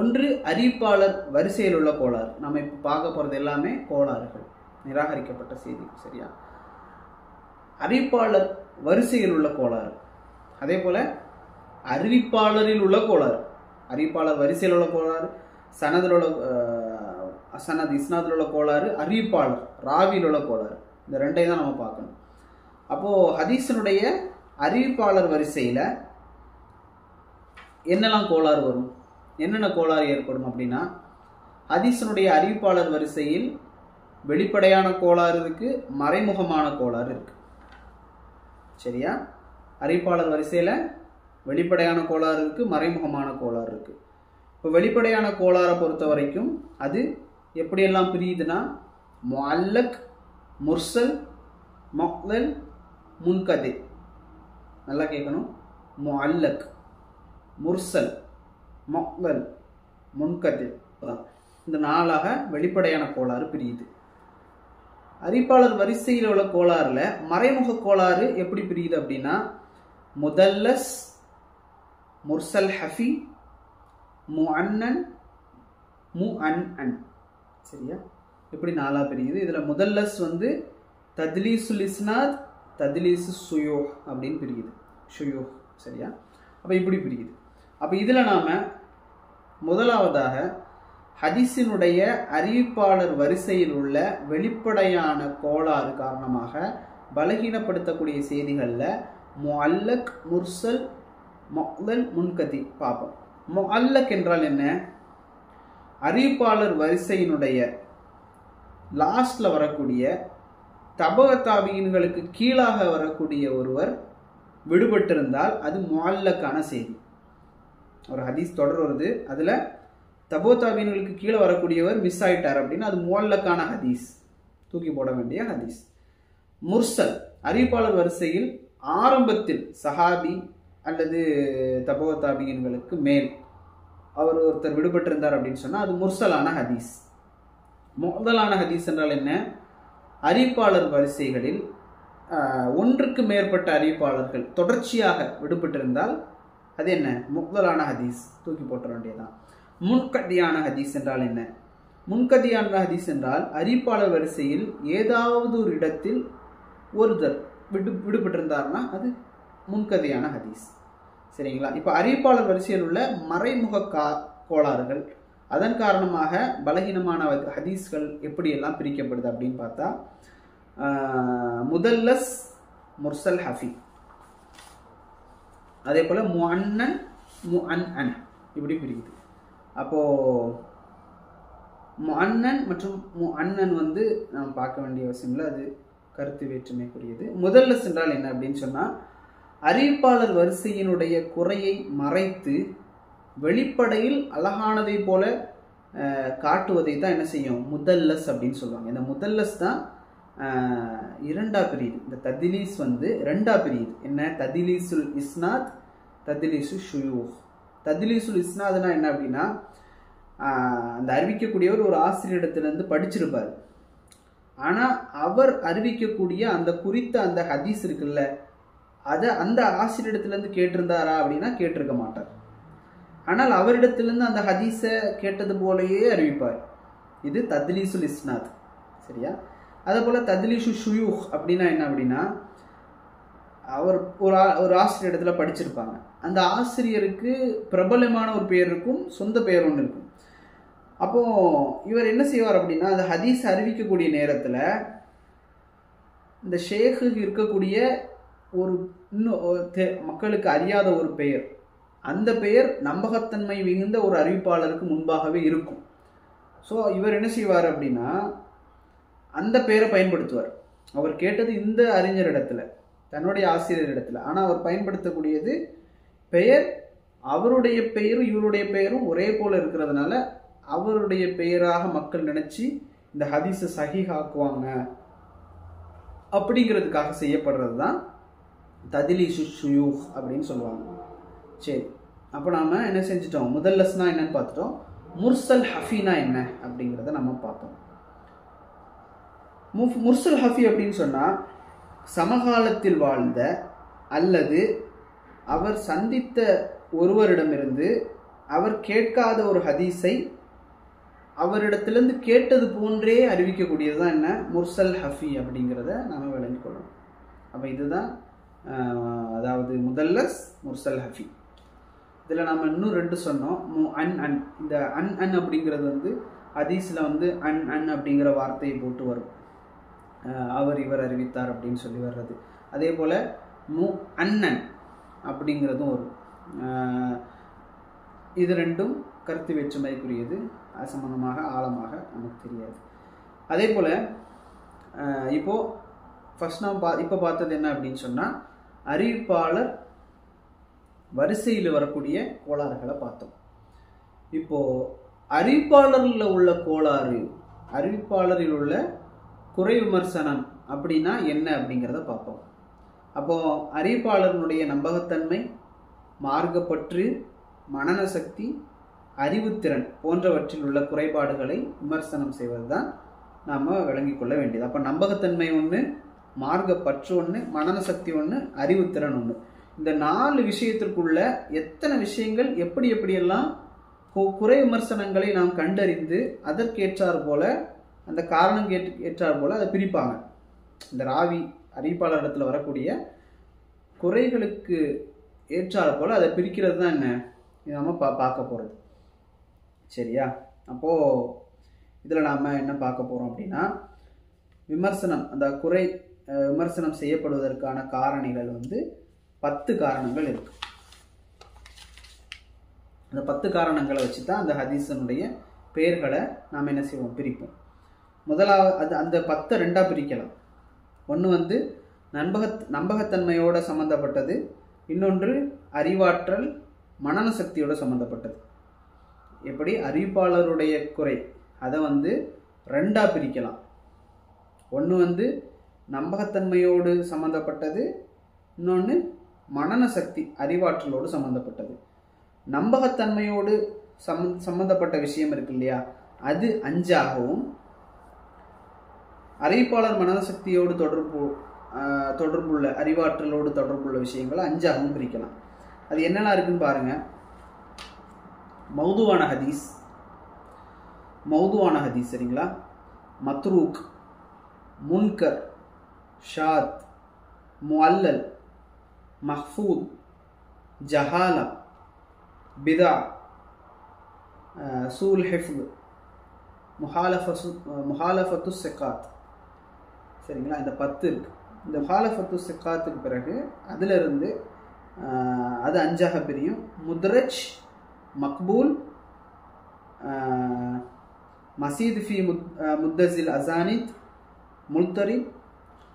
ஒன்று அறிவிப்பாளர் வரிசையில் உள்ள கோளாறு. நம்ம இப்போ பார்க்க போகிறது எல்லாமே கோளாறுகள், நிராகரிக்கப்பட்ட செய்தி. சரியா? அறிவிப்பாளர் வரிசையில் உள்ள கோளாறு, அதே போல் அறிவிப்பாளரில் உள்ள கோளாறு. அறிவிப்பாளர் வரிசையில் உள்ள கோளாறு, சனதில் உள்ள சனத் இஸ்னாதில் உள்ள கோளாறு, அறிவிப்பாளர் ராவியில் உள்ள கோளாறு. இந்த 2ஐயும் தான் நம்ம பார்க்கணும். அப்போது ஹதீஸினுடைய அறிவிப்பாளர் வரிசையில் என்னெல்லாம் கோளாறு வரும், என்னென்ன கோளாறு ஏற்படும் அப்படின்னா, ஹதீஸினுடைய அறிவிப்பாளர் வரிசையில் வெளிப்படையான கோளாறு இருக்கு, மறைமுகமான கோளாறு இருக்கு. சரியா? அறிவிப்பாளர் வரிசையில் வெளிப்படையான கோளாறு இருக்கு, மறைமுகமான கோளாறு இருக்கு. இப்போ வெளிப்படையான கோளாறை பொறுத்த வரைக்கும் அது எப்படியெல்லாம் பிரியுதுன்னா, முஅல்லக், முர்சல், முஅல்லல், முன்கதி. நல்லா கேட்கணும். முஅல்லக், முர்சல், முஅல்லல், முன்கதி, இந்த 4ஆக வெளிப்படையான கோளாறு பிரியுது. அறிவிப்பாளர் வரிசையில் உள்ள கோளாறுல மறைமுக கோளாறு எப்படி பிரியுது அப்படின்னா, முதல்லஸ், முர்சல் ஹஃபி, முஅன்னன், முஅன்அன். சரியா? இப்படி 4ஆ பிரியுது. இதில் முதல்லஸ் வந்து தத்லீசுல் இஸ்னாத், தத்லீசு சுயூஹ் அப்படின்னு பிரியுது. சுயூஹ். சரியா? அப்போ இப்படி பிரியுது. அப்போ இதில் நாம் முதலாவதாக ஹதீஸினுடைய அறிவிப்பாளர் வரிசையில் உள்ள வெளிப்படையான கோளாறு காரணமாக பலகீனப்படுத்தக்கூடிய செய்திகளில் முஅல்லக், முர்சல், முஅல்லல், முன்கதி பார்ப்போம். முஅல்லக் என்றால் என்ன? அறிவிப்பாளர் வரிசையினுடைய லாஸ்ட்ல வரக்கூடிய தபஅ தாபீன்களுக்கு கீழாக வரக்கூடிய ஒருவர் விடுபட்டிருந்தால் அது முஅல்லக்கான செய்தி. ஒரு ஹதீஸ் தொடர் வருது, அதில் தபஅ தாபீன்களுக்கு கீழே வரக்கூடியவர் மிஸ் ஆயிட்டார் அப்படின்னா அது முஅல்லக்கான ஹதீஸ், தூக்கி போட வேண்டிய ஹதீஸ். முர்சல் அறிவிப்பாளர் வரிசையில் ஆரம்பத்தில் சஹாபி அல்லது தபஅ தாபீன்களுக்கு மேல் அவர் ஒருத்தர் விடுபட்டிருந்தார் அப்படின்னு சொன்னால் அது முர்சலான ஹதீஸ். முதலான ஹதீஸ் என்றால் என்ன? அறிவிப்பாளர் வரிசைகளில் ஒன்றுக்கு மேற்பட்ட அறிவிப்பாளர்கள் தொடர்ச்சியாக விடுபட்டிருந்தால் அது என்ன? முதலான ஹதீஸ், தூக்கி போட்ட வேண்டியதான். முன்கதியான ஹதீஸ் என்றால் என்ன? முன்கதியான ஹதீஸ் என்றால் அறிவிப்பாளர் வரிசையில் ஏதாவது ஒரு இடத்தில் ஒருத்தர் விடுபட்டிருந்தார்னா அது முன்கதியான ஹதீஸ். சரிங்களா? இப்போ அறிவிப்பாளர் வரிசையில் உள்ள மறைமுக கோளாறுகள், அதன் காரணமாக பலகீனமான ஹதீஸ்கள் எப்படியெல்லாம் பிரிக்கப்படுது அப்படின்னு பார்த்தா, முதல்லஸ், முர்சல் ஹஃபி, அதே போல் முஅன்னன், முஅன்அன் இப்படி பிரிக்குது. அப்போது முஅன்னன் மற்றும் முஅன்னன் வந்து நம்ம பார்க்க வேண்டிய அவசியம் இல்லை, அது கருத்து வேற்றுமைக்குரியது. முதல்லஸ் என்றால் என்ன அப்படின்னு சொன்னால், அறிவிப்பாளர் வரிசையினுடைய குறையை மறைத்து வெளிப்படையில் அழகானதை போல காட்டுவதை தான் என்ன செய்யும்? முதல்லஸ் அப்படின்னு சொல்லுவாங்க. இந்த முதல்லஸ் தான் 2ஆ பிரியுது. இந்த தத்லீஸ் வந்து 2ஆ பிரியுது. என்ன? தத்லீசுல் இஸ்னாத், தத்லீசு ஷுயூஹ். தத்லீசுல் இஸ்னாத்னா என்ன அப்படின்னா, அந்த அறிவிக்கக்கூடியவர் ஒரு ஆசிரியரிடத்திலிருந்து படிச்சிருப்பார், ஆனால் அவர் அறிவிக்கக்கூடிய அந்த குறித்த அந்த ஹதீஸ் இருக்குல்ல, அதை அந்த ஆசிரியரிடத்திலிருந்து கேட்டிருந்தாரா அப்படின்னா கேட்டிருக்க மாட்டார். ஆனால் அவரிடத்திலிருந்து அந்த ஹதீஸை கேட்டது போலயே அறிவிப்பார். இது தத்லீசுல் இஸ்னாத். சரியா? அதே போல் தத்லீசு ஷுயூஹ் அப்படின்னா என்ன அப்படின்னா, அவர் ஒரு ஆசிரியர் இடத்துல படிச்சிருப்பாங்க, அந்த ஆசிரியருக்கு பிரபலமான ஒரு பெயர் இருக்கும், சொந்த பெயர் ஒன்று இருக்கும். அப்போது இவர் என்ன செய்வார் அப்படின்னா, அந்த ஹதீஸ் அறிவிக்கக்கூடிய நேரத்தில் இந்த ஷேக்கு இருக்கக்கூடிய ஒரு இன்னும் மக்களுக்கு அறியாத ஒரு பெயர், அந்த பெயர் நம்பகத்தன்மை மிகுந்த ஒரு அறிவிப்பாளருக்கு முன்பாகவே இருக்கும். ஸோ இவர் என்ன செய்வார் அப்படின்னா, அந்த பெயரை பயன்படுத்துவார். அவர் கேட்டது இந்த அறிஞர் இடத்துல, தன்னுடைய ஆசிரியரிடத்தில். ஆனால் அவர் பயன்படுத்தக்கூடியது பெயர், அவருடைய பெயரும் இவருடைய பெயரும் ஒரே போல இருக்கிறதுனால அவருடைய பெயராக மக்கள் நினைச்சு இந்த ஹதீஸை சஹீஹாக்குவாங்க அப்படிங்கிறதுக்காக செய்யப்படுறது தான் தத்லீஸு ஷுயூஹ் அப்படின்னு சொல்லுவாங்க. சரி, அப்போ நாம என்ன செஞ்சிட்டோம், முதல்லஸ்னா என்னன்னு பார்த்துட்டோம். முர்சல் ஹஃபினா என்ன அப்படிங்கிறத நம்ம பார்த்தோம். முர்சல் ஹஃபி அப்படின்னு சொன்னால் சமகாலத்தில் வாழ்ந்த அல்லது அவர் சந்தித்த ஒருவரிடமிருந்து அவர் கேட்காத ஒரு ஹதீஸை அவரிடத்திலிருந்து கேட்டது போன்றே அறிவிக்கக்கூடியது தான் என்ன, முர்சல் ஹஃபி அப்படிங்கிறத நாம் விளங்கிக் கொள்ளணும். அப்போ இதுதான் அதாவது முதல்லஸ், முர்சல் ஹஃபி. இதில் நம்ம இன்னும் ரெண்டு சொன்னோம், அன். இந்த அன் அப்படிங்கிறது வந்து ஹதீஸில் வந்து அன் அப்படிங்கிற வார்த்தையை போட்டு வரும், அவர் இவர் அறிவித்தார் அப்படின்னு சொல்லி வர்றது. அதே போல் அன்னன் அப்படிங்கிறதும் வரும். இது ரெண்டும் கருத்து வேற்றுமைக்குரியது, அது சம்பந்தமாக ஆழமாக நமக்கு தெரியாது. அதே போல் இப்போது ஃபர்ஸ்ட் நாம் இப்போ பார்த்தது என்ன அப்படின்னு சொன்னால், அறிவிப்பாளர் வரிசையில் வரக்கூடிய கோளாறுகளை பார்த்தோம். இப்போது அறிவிப்பாளரில் உள்ள கோளாறு, அறிவிப்பாளரில் உள்ள குறை விமர்சனம் அப்படின்னா என்ன அப்படிங்கிறத பார்ப்போம். அப்போது அறிவிப்பாளர்களுடைய நம்பகத்தன்மை, மார்க்கப்பற்று, மனன சக்தி, அறிவுத்திறன் போன்றவற்றில் உள்ள குறைபாடுகளை விமர்சனம் செய்வது தான் நாம் விளங்கிக் கொள்ள வேண்டியது. அப்போ நம்பகத்தன்மை ஒன்று, மார்க்கப்பற்று ஒன்று, மனன சக்தி ஒன்று, அறிவுத்திறன் ஒன்று. இந்த 4 விஷயத்திற்குள்ள எத்தனை விஷயங்கள் எப்படி எப்படியெல்லாம் குறை விமர்சனங்களை நாம் கண்டறிந்து அதற்கேற்றார் போல, அந்த காரணம் ஏற்றார் போல அதை பிரிப்பாங்க. இந்த ராவி அறிவிப்பாளர் இடத்துல வரக்கூடிய குறைகளுக்கு ஏற்றார் போல அதை பிரிக்கிறது தான் என்ன நம்ம பார்க்க போகிறது. சரியா? அப்போது இதில் நாம் என்ன பார்க்க போகிறோம் அப்படின்னா, விமர்சனம், அந்த குறை விமர்சனம் செய்யப்படுவதற்கான காரணிகள் வந்து 10 காரணங்கள் இருக்கு. அந்த 10 காரணங்களை வச்சு தான் அந்த ஹதீஸனுடைய பெயர்களை நாம் என்ன செய்வோம், பிரிப்போம். முதலாவது அந்த 10 ரெண்டாக பிரிக்கலாம். ஒன்று வந்து நம்பகத்தன்மையோட சம்மந்தப்பட்டது, இன்னொன்று அறிவாற்றல், மனன சக்தியோட சம்மந்தப்பட்டது. எப்படி அறிவிப்பாளருடைய குறை அதை வந்து ரெண்டாக பிரிக்கலாம். ஒன்று வந்து நம்பகத்தன்மையோடு சம்மந்தப்பட்டது, இன்னொன்று மனன சக்தி அறிவாற்றலோடு சம்மந்தப்பட்டது. நம்பகத்தன்மையோடு சம்மந்தப்பட்ட விஷயம் இருக்கு இல்லையா, அது 5ஆகவும், அறிவிப்பாளர் மனன சக்தியோடு தொடர்புள்ள அறிவாற்றலோடு தொடர்புள்ள விஷயங்களை 5ஆகவும் பிரிக்கலாம். அது என்னெல்லாம் இருக்குன்னு பாருங்க. மௌதுவான ஹதீஸ் சரிங்களா, மத்ரூக், முன்கர், ஷாத், முஅல்லல், மஹ்ஃபூத், ஜஹாலா, பிதா, சூல் ஹிஃப்த், முஹாலஃபத்து சிக்காத். சரிங்களா, இந்த 10 இருக்கு. இந்த முஹாலஃபத்து சிக்காத்துக்கு பிறகு அதிலிருந்து அது 5ஆக பிரியும். முத்ரஜ், மக்பூல், மசீத் ஃபி முத்தஸில் அசானித், முல்தரிப்,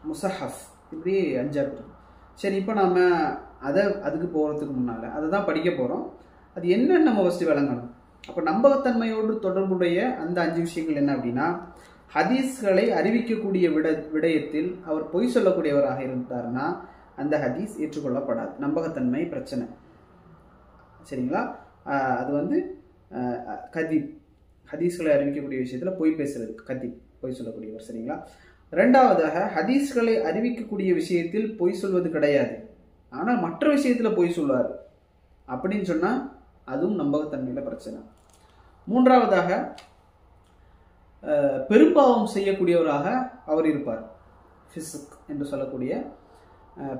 முசஹஃப், இப்படி 5ஆக பிரியும். சரி, இப்போ நாம் அதுக்கு போகிறதுக்கு முன்னால் அதை தான் படிக்க போகிறோம். அது என்னன்னு நம்ம ஃபஸ்ட்டு விளங்கணும். அப்போ நம்பகத்தன்மையோடு தொடர்புடைய அந்த 5 விஷயங்கள் என்ன அப்படின்னா, ஹதீஸ்களை அறிவிக்கக்கூடிய விடயத்தில் அவர் பொய் சொல்லக்கூடியவராக இருந்தார்னா அந்த ஹதீஸ் ஏற்றுக்கொள்ளப்படாது. நம்பகத்தன்மை பிரச்சனை. சரிங்களா, அது வந்து கதீப், ஹதீஸ்களை அறிவிக்கக்கூடிய விஷயத்தில் பொய் பேசுறது கதீப், பொய் சொல்லக்கூடியவர். சரிங்களா. ரெண்டாவதாக, ஹதீஸ்களை அறிவிக்கக்கூடிய விஷயத்தில் பொய் சொல்வது கிடையாது, ஆனால் மற்ற விஷயத்தில் பொய் சொல்வார் அப்படின்னு சொன்னால் அதுவும் நம்பகத்தன்மையில் பிரச்சனை. மூன்றாவதாக, பெரும்பாவம் செய்யக்கூடியவராக அவர் இருப்பார், ஃபிஸ்க் என்று சொல்லக்கூடிய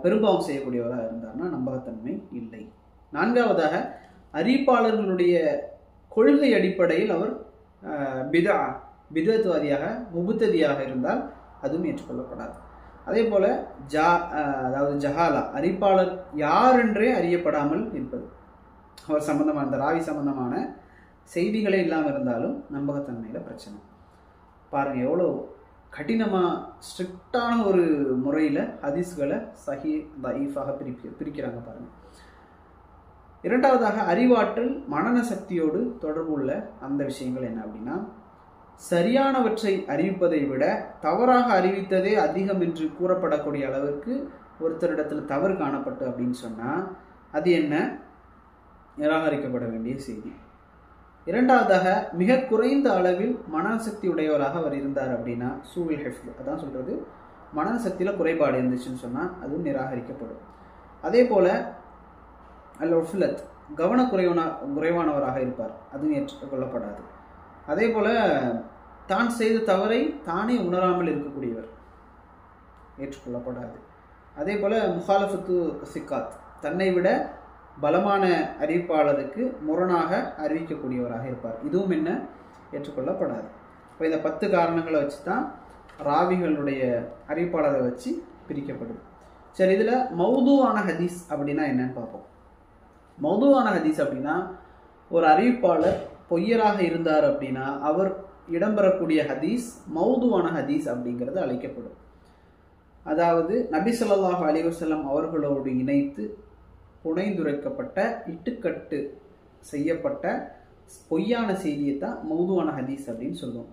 பெரும்பாவம் செய்யக்கூடியவராக இருந்தார்னா நம்பகத்தன்மை இல்லை. நான்காவதாக, அறிவிப்பாளர்களுடைய கொள்கை அடிப்படையில் அவர் பிதத்வாதியாக முபுத்ததியாக இருந்தால் அதுவும் ஏற்றுக்கொள்ளப்படாது. அதே போல அதாவது ஜஹாலா, அறிவிப்பாளர் யார் என்றே அறியப்படாமல் இருப்பது, அவர் சம்பந்தமான அந்த ராவி சம்பந்தமான செய்திகளே இல்லாமல் இருந்தாலும் நம்பகத்தன்மையில் பிரச்சனை. பாருங்கள், எவ்வளோ கடினமாக ஸ்ட்ரிக்டான ஒரு முறையில் ஹதீஸ்களை சஹி தஈஃபாக பிரிக்கிறாங்க பாருங்கள். இரண்டாவதாக அறிவாற்றல் மனன சக்தியோடு தொடர்புள்ள அந்த விஷயங்கள் என்ன அப்படின்னா, சரியானவற்றை அறிவிப்பதை விட தவறாக அறிவித்ததே அதிகம் என்று கூறப்படக்கூடிய அளவிற்கு ஒருத்தரிடத்தில் தவறு காணப்பட்டு அப்படின்னு சொன்னால் அது என்ன, நிராகரிக்கப்பட வேண்டிய செய்தி. இரண்டாவதாக மிக குறைந்த அளவில் மனசக்தி உடையவராக அவர் இருந்தார் அப்படின்னா சூவில் ஹெஃப்ல், அதான் சொல்கிறது, மனசக்தியில் குறைபாடு இருந்துச்சுன்னு சொன்னால் அதுவும் நிராகரிக்கப்படும். அதே போல் அல் ஒஃப்லத் குறைவானவராக இருப்பார், அதுவும் ஏற்றுக்கொள்ளப்படாது. அதே போல் தான் செய்த தவறை தானே உணராமல் இருக்கக்கூடியவர் ஏற்றுக்கொள்ளப்படாது. அதே போல் முஹாலஃபத்து சிக்காத், தன்னை விட பலமான அறிவிப்பாளருக்கு முரணாக அறிவிக்கக்கூடியவராக இருப்பார், இதுவும் என்ன, ஏற்றுக்கொள்ளப்படாது. இப்போ இந்த 10 காரணங்களை வச்சு தான் ராவிகளுடைய அறிவிப்பாளரை வச்சு பிரிக்கப்படுது. சரி, இதில் மௌதுவான ஹதீஸ் அப்படின்னா என்னன்னு பார்ப்போம். மௌதுவான ஹதீஸ் அப்படின்னா ஒரு அறிவிப்பாளர் பொய்யராக இருந்தார் அப்படின்னா அவர் இடம்பெறக்கூடிய ஹதீஸ் மௌதுவான ஹதீஸ் அப்படிங்கிறது அழைக்கப்படும். அதாவது நபி ஸல்லல்லாஹு அலைஹி வஸல்லம் அவர்களோடு இணைத்து புனைந்துரைக்கப்பட்ட இட்டுக்கட்டு செய்யப்பட்ட பொய்யான செய்தியை தான் மௌதுவான ஹதீஸ் அப்படின்னு சொல்லுவோம்.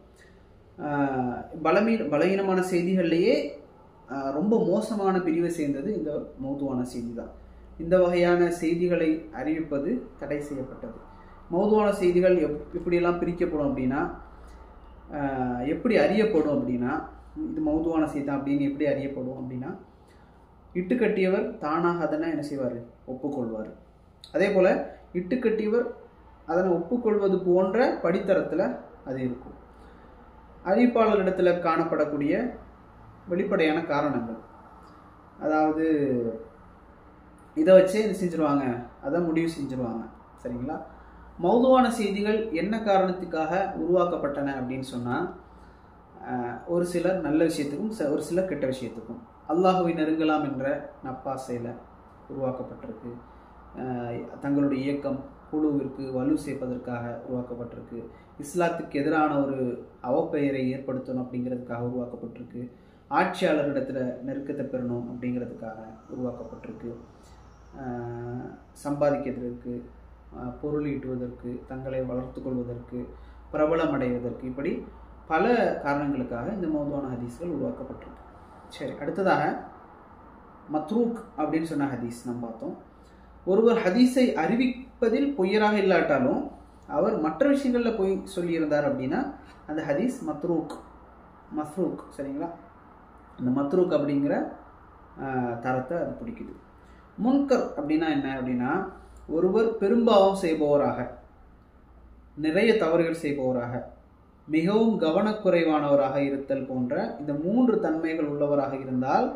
பலவீனமான செய்திகள்லேயே ரொம்ப மோசமான பிரிவை சேர்ந்தது இந்த மௌதுவான செய்தி தான். இந்த வகையான செய்திகளை அறிவிப்பது தடை செய்யப்பட்டது. மௌதுவான செய்திகள் எப்படியெல்லாம் பிரிக்கப்படும் அப்படின்னா, எப்படி அறியப்படும் அப்படின்னா, இது மௌதுவான செய்தி அப்படின்னு எப்படி அறியப்படும் அப்படின்னா, இட்டுக்கட்டியவர் தானாக அதனை என்ன செய்வார், ஒப்புக்கொள்வார். அதே போல் இட்டுக்கட்டியவர் அதனை ஒப்புக்கொள்வது போன்ற படித்தரத்தில் அது இருக்கும். அறிவிப்பாளரிடத்தில் காணப்படக்கூடிய வெளிப்படையான காரணங்கள், அதாவது இதை வச்சே இது செஞ்சுருவாங்க, அதை முடிவு செஞ்சுருவாங்க. சரிங்களா? மௌதுவான செய்திகள் என்ன காரணத்துக்காக உருவாக்கப்பட்டன அப்படின்னு சொன்னால், ஒரு சிலர் நல்ல விஷயத்துக்கும் ஒரு சிலர் கெட்ட விஷயத்துக்கும், அல்லாஹுவை நெருங்கலாம் என்ற நப்பாசையில் உருவாக்கப்பட்டிருக்கு. தங்களுடைய இயக்கம் குழுவிற்கு வலு சேர்ப்பதற்காக உருவாக்கப்பட்டிருக்கு. இஸ்லாத்துக்கு எதிரான ஒரு அவப்பெயரை ஏற்படுத்தணும் அப்படிங்கிறதுக்காக உருவாக்கப்பட்டிருக்கு. ஆட்சியாளரிடத்தில் நெருக்கத்தை பெறணும் அப்படிங்கிறதுக்காக உருவாக்கப்பட்டிருக்கு. சம்பாதிக்கிறதுக்கு, பொருள் ஈட்டுவதற்கு, தங்களை வளர்த்து கொள்வதற்கு, பிரபலம் அடைவதற்கு, இப்படி பல காரணங்களுக்காக இந்த மௌதுவான ஹதீஸ்கள் உருவாக்கப்பட்டிருக்கு. சரி, அடுத்ததாக மத்ரூக் அப்படின்னு சொன்ன ஹதீஸ் நம்ம பார்த்தோம். ஒருவர் ஹதீஸை அறிவிப்பதில் பொய்யராக இல்லாட்டாலும் அவர் மற்ற விஷயங்களில் பொய் சொல்லியிருந்தார் அப்படின்னா அந்த ஹதீஸ் மத்ரூக். சரிங்களா? அந்த மத்ரூக் அப்படிங்கிற தரத்தை அது பிடிக்குது. முன்கர் அப்படின்னா என்ன அப்படின்னா, ஒருவர் பெரும்பாவம் செய்பவராக, நிறைய தவறுகள் செய்பவராக, மிகவும் கவனக்குறைவானவராக இருத்தல் போன்ற இந்த 3 தன்மைகள் உள்ளவராக இருந்தால்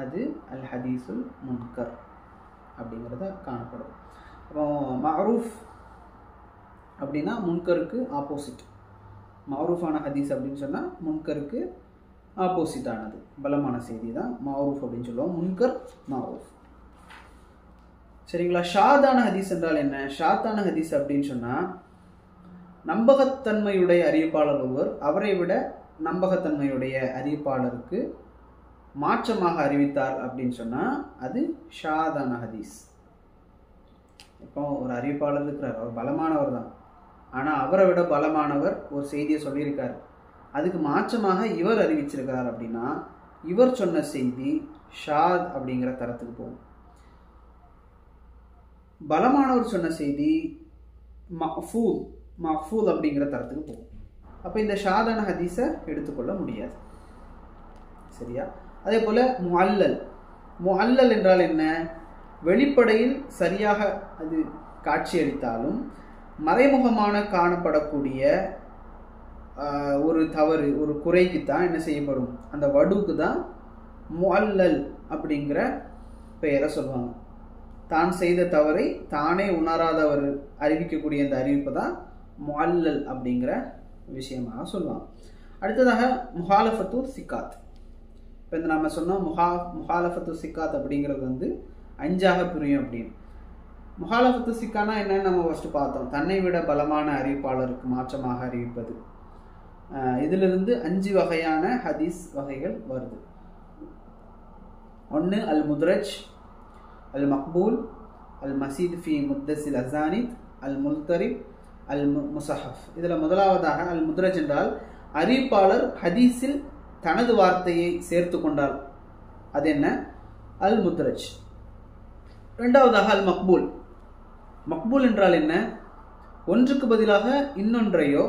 அது அல் ஹதீஸுல் முன்கர் அப்படிங்கிறத காணப்படும். அப்புறம் மஅரூஃப் அப்படின்னா முன்கருக்கு ஆப்போசிட். மஅரூஃபான ஹதீஸ் அப்படின்னு சொன்னால் முன்கருக்கு ஆப்போசிட் ஆனது, பலமான செய்தி தான் மஅரூஃப் அப்படின்னு சொல்லுவோம். முன்கர் மஅரூஃப். சரிங்களா? ஷாதான ஹதீஸ் என்றால் என்ன? ஷாதான ஹதீஸ் அப்படின்னு சொன்னால், நம்பகத்தன்மையுடைய அறிவிப்பாளர் ஒருவர் அவரை விட நம்பகத்தன்மையுடைய அறிவிப்பாளருக்கு மாற்றமாக அறிவித்தார் அப்படின்னு சொன்னால் அது ஷாதான ஹதீஸ். இப்போ ஒரு அறிவிப்பாளர் இருக்கிறார், அவர் பலமானவர் தான், ஆனால் அவரை விட பலமானவர் ஒரு செய்தியை சொல்லியிருக்கார், அதுக்கு மாற்றமாக இவர் அறிவிச்சிருக்கார் அப்படின்னா இவர் சொன்ன செய்தி ஷாத் அப்படிங்கிற தரத்துக்கு போகும். பலமானவர் சொன்ன செய்தி மஃபூல் அப்படிங்கிற தரத்துக்கு போகும். அப்போ இந்த ஷாதான ஹதீஸை எடுத்துக்கொள்ள முடியாது. சரியா? அதே போல் முஅல்லல் என்றால் என்ன? வெளிப்படையில் சரியாக அது காட்சியளித்தாலும் மறைமுகமான காணப்படக்கூடிய ஒரு தவறு, ஒரு குறைக்கு தான் என்ன செய்யப்படும், அந்த வடுக்கு தான் முஅல்லல் அப்படிங்கிற பெயரை சொல்லுவாங்க. தான் செய்த தவறை தானே உணராதவர் அறிவிக்கக்கூடிய அந்த அறிவிப்பை தான் முஅல்லல் அப்படிங்கிற விஷயமாக சொல்லுவாங்க. அடுத்ததாக முஹாலஃபத்து சிக்காத். இப்போ இந்த நம்ம சொன்னோம் முஹாலஃபத்து சிக்காத் அப்படிங்கிறது 5ஆக பிரியும் அப்படின்னு. முஹாலஃபத்து சிக்கானா என்னன்னு நம்ம ஃபஸ்ட்டு பார்த்தோம். தன்னை விட பலமான அறிவிப்பாளருக்கு மாற்றமாக அறிவிப்பது. இதிலிருந்து 5 வகையான ஹதீஸ் வகைகள் வருது. ஒன்று அல் முத்ரஜ், அல் மக்பூல், அல் மசீத் ஃபி முத்தஸில் அசானித், அல் முல்தரிப், அல் முசஹஃப். இதில் முதலாவதாக அல் முத்ரஜ் என்றால் அறிவிப்பாளர் ஹதீஸில் தனது வார்த்தையை சேர்த்து கொண்டால் அது என்ன? அல் முத்ரஜ். இரண்டாவதாக அல் மக்பூல். மக்பூல் என்றால் என்ன? ஒன்றுக்கு பதிலாக இன்னொன்றையோ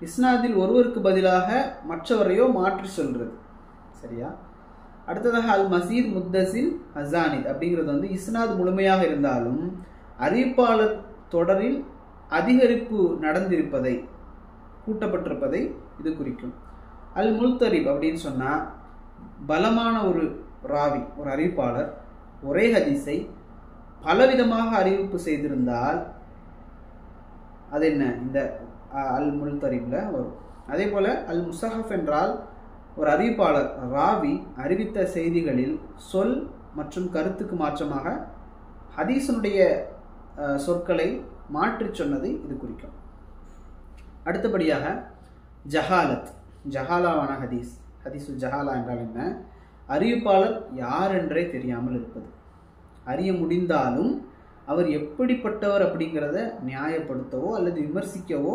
இஸ்னாதில் ஒருவருக்கு பதிலாக மற்றவரையோ மாற்றி சொல்றது. சரியா? அடுத்ததாக அல் மசீத் முத்தஸில் அசானித் அப்படிங்கிறது வந்து இஸ்னாத் முழுமையாக இருந்தாலும் அறிவிப்பாளர் தொடரில் அதிகரிப்பு நடந்திருப்பதை, கூட்டப்பட்டிருப்பதை இது குறிக்கும். அல் முல்தரிப் அப்படின்னு சொன்னா பலமான ஒரு ராவி, ஒரு அறிவிப்பாளர் ஒரே ஹதீஸை பலவிதமாக அறிவிப்பு செய்திருந்தால் அது என்ன? இந்த அல் முல்தரிப்ல வரும். அதே போல அல் முசஹஃப் என்றால் ஒரு அறிவிப்பாளர் ராவி அறிவித்த செய்திகளில் சொல் மற்றும் கருத்துக்கு மாற்றமாக ஹதீஸனுடைய சொற்களை மாற்றி சொன்னதை இது குறிக்கும். அடுத்தபடியாக ஜஹாலத், ஜஹாலாவான ஹதீஸ். ஹதீஸுல் ஜஹாலா என்றால் என்ன? அறிவிப்பாளர் யார் என்றே தெரியாமல் இருப்பது. அறிய முடிந்தாலும் அவர் எப்படிப்பட்டவர் அப்படிங்கிறத நியாயப்படுத்தவோ அல்லது விமர்சிக்கவோ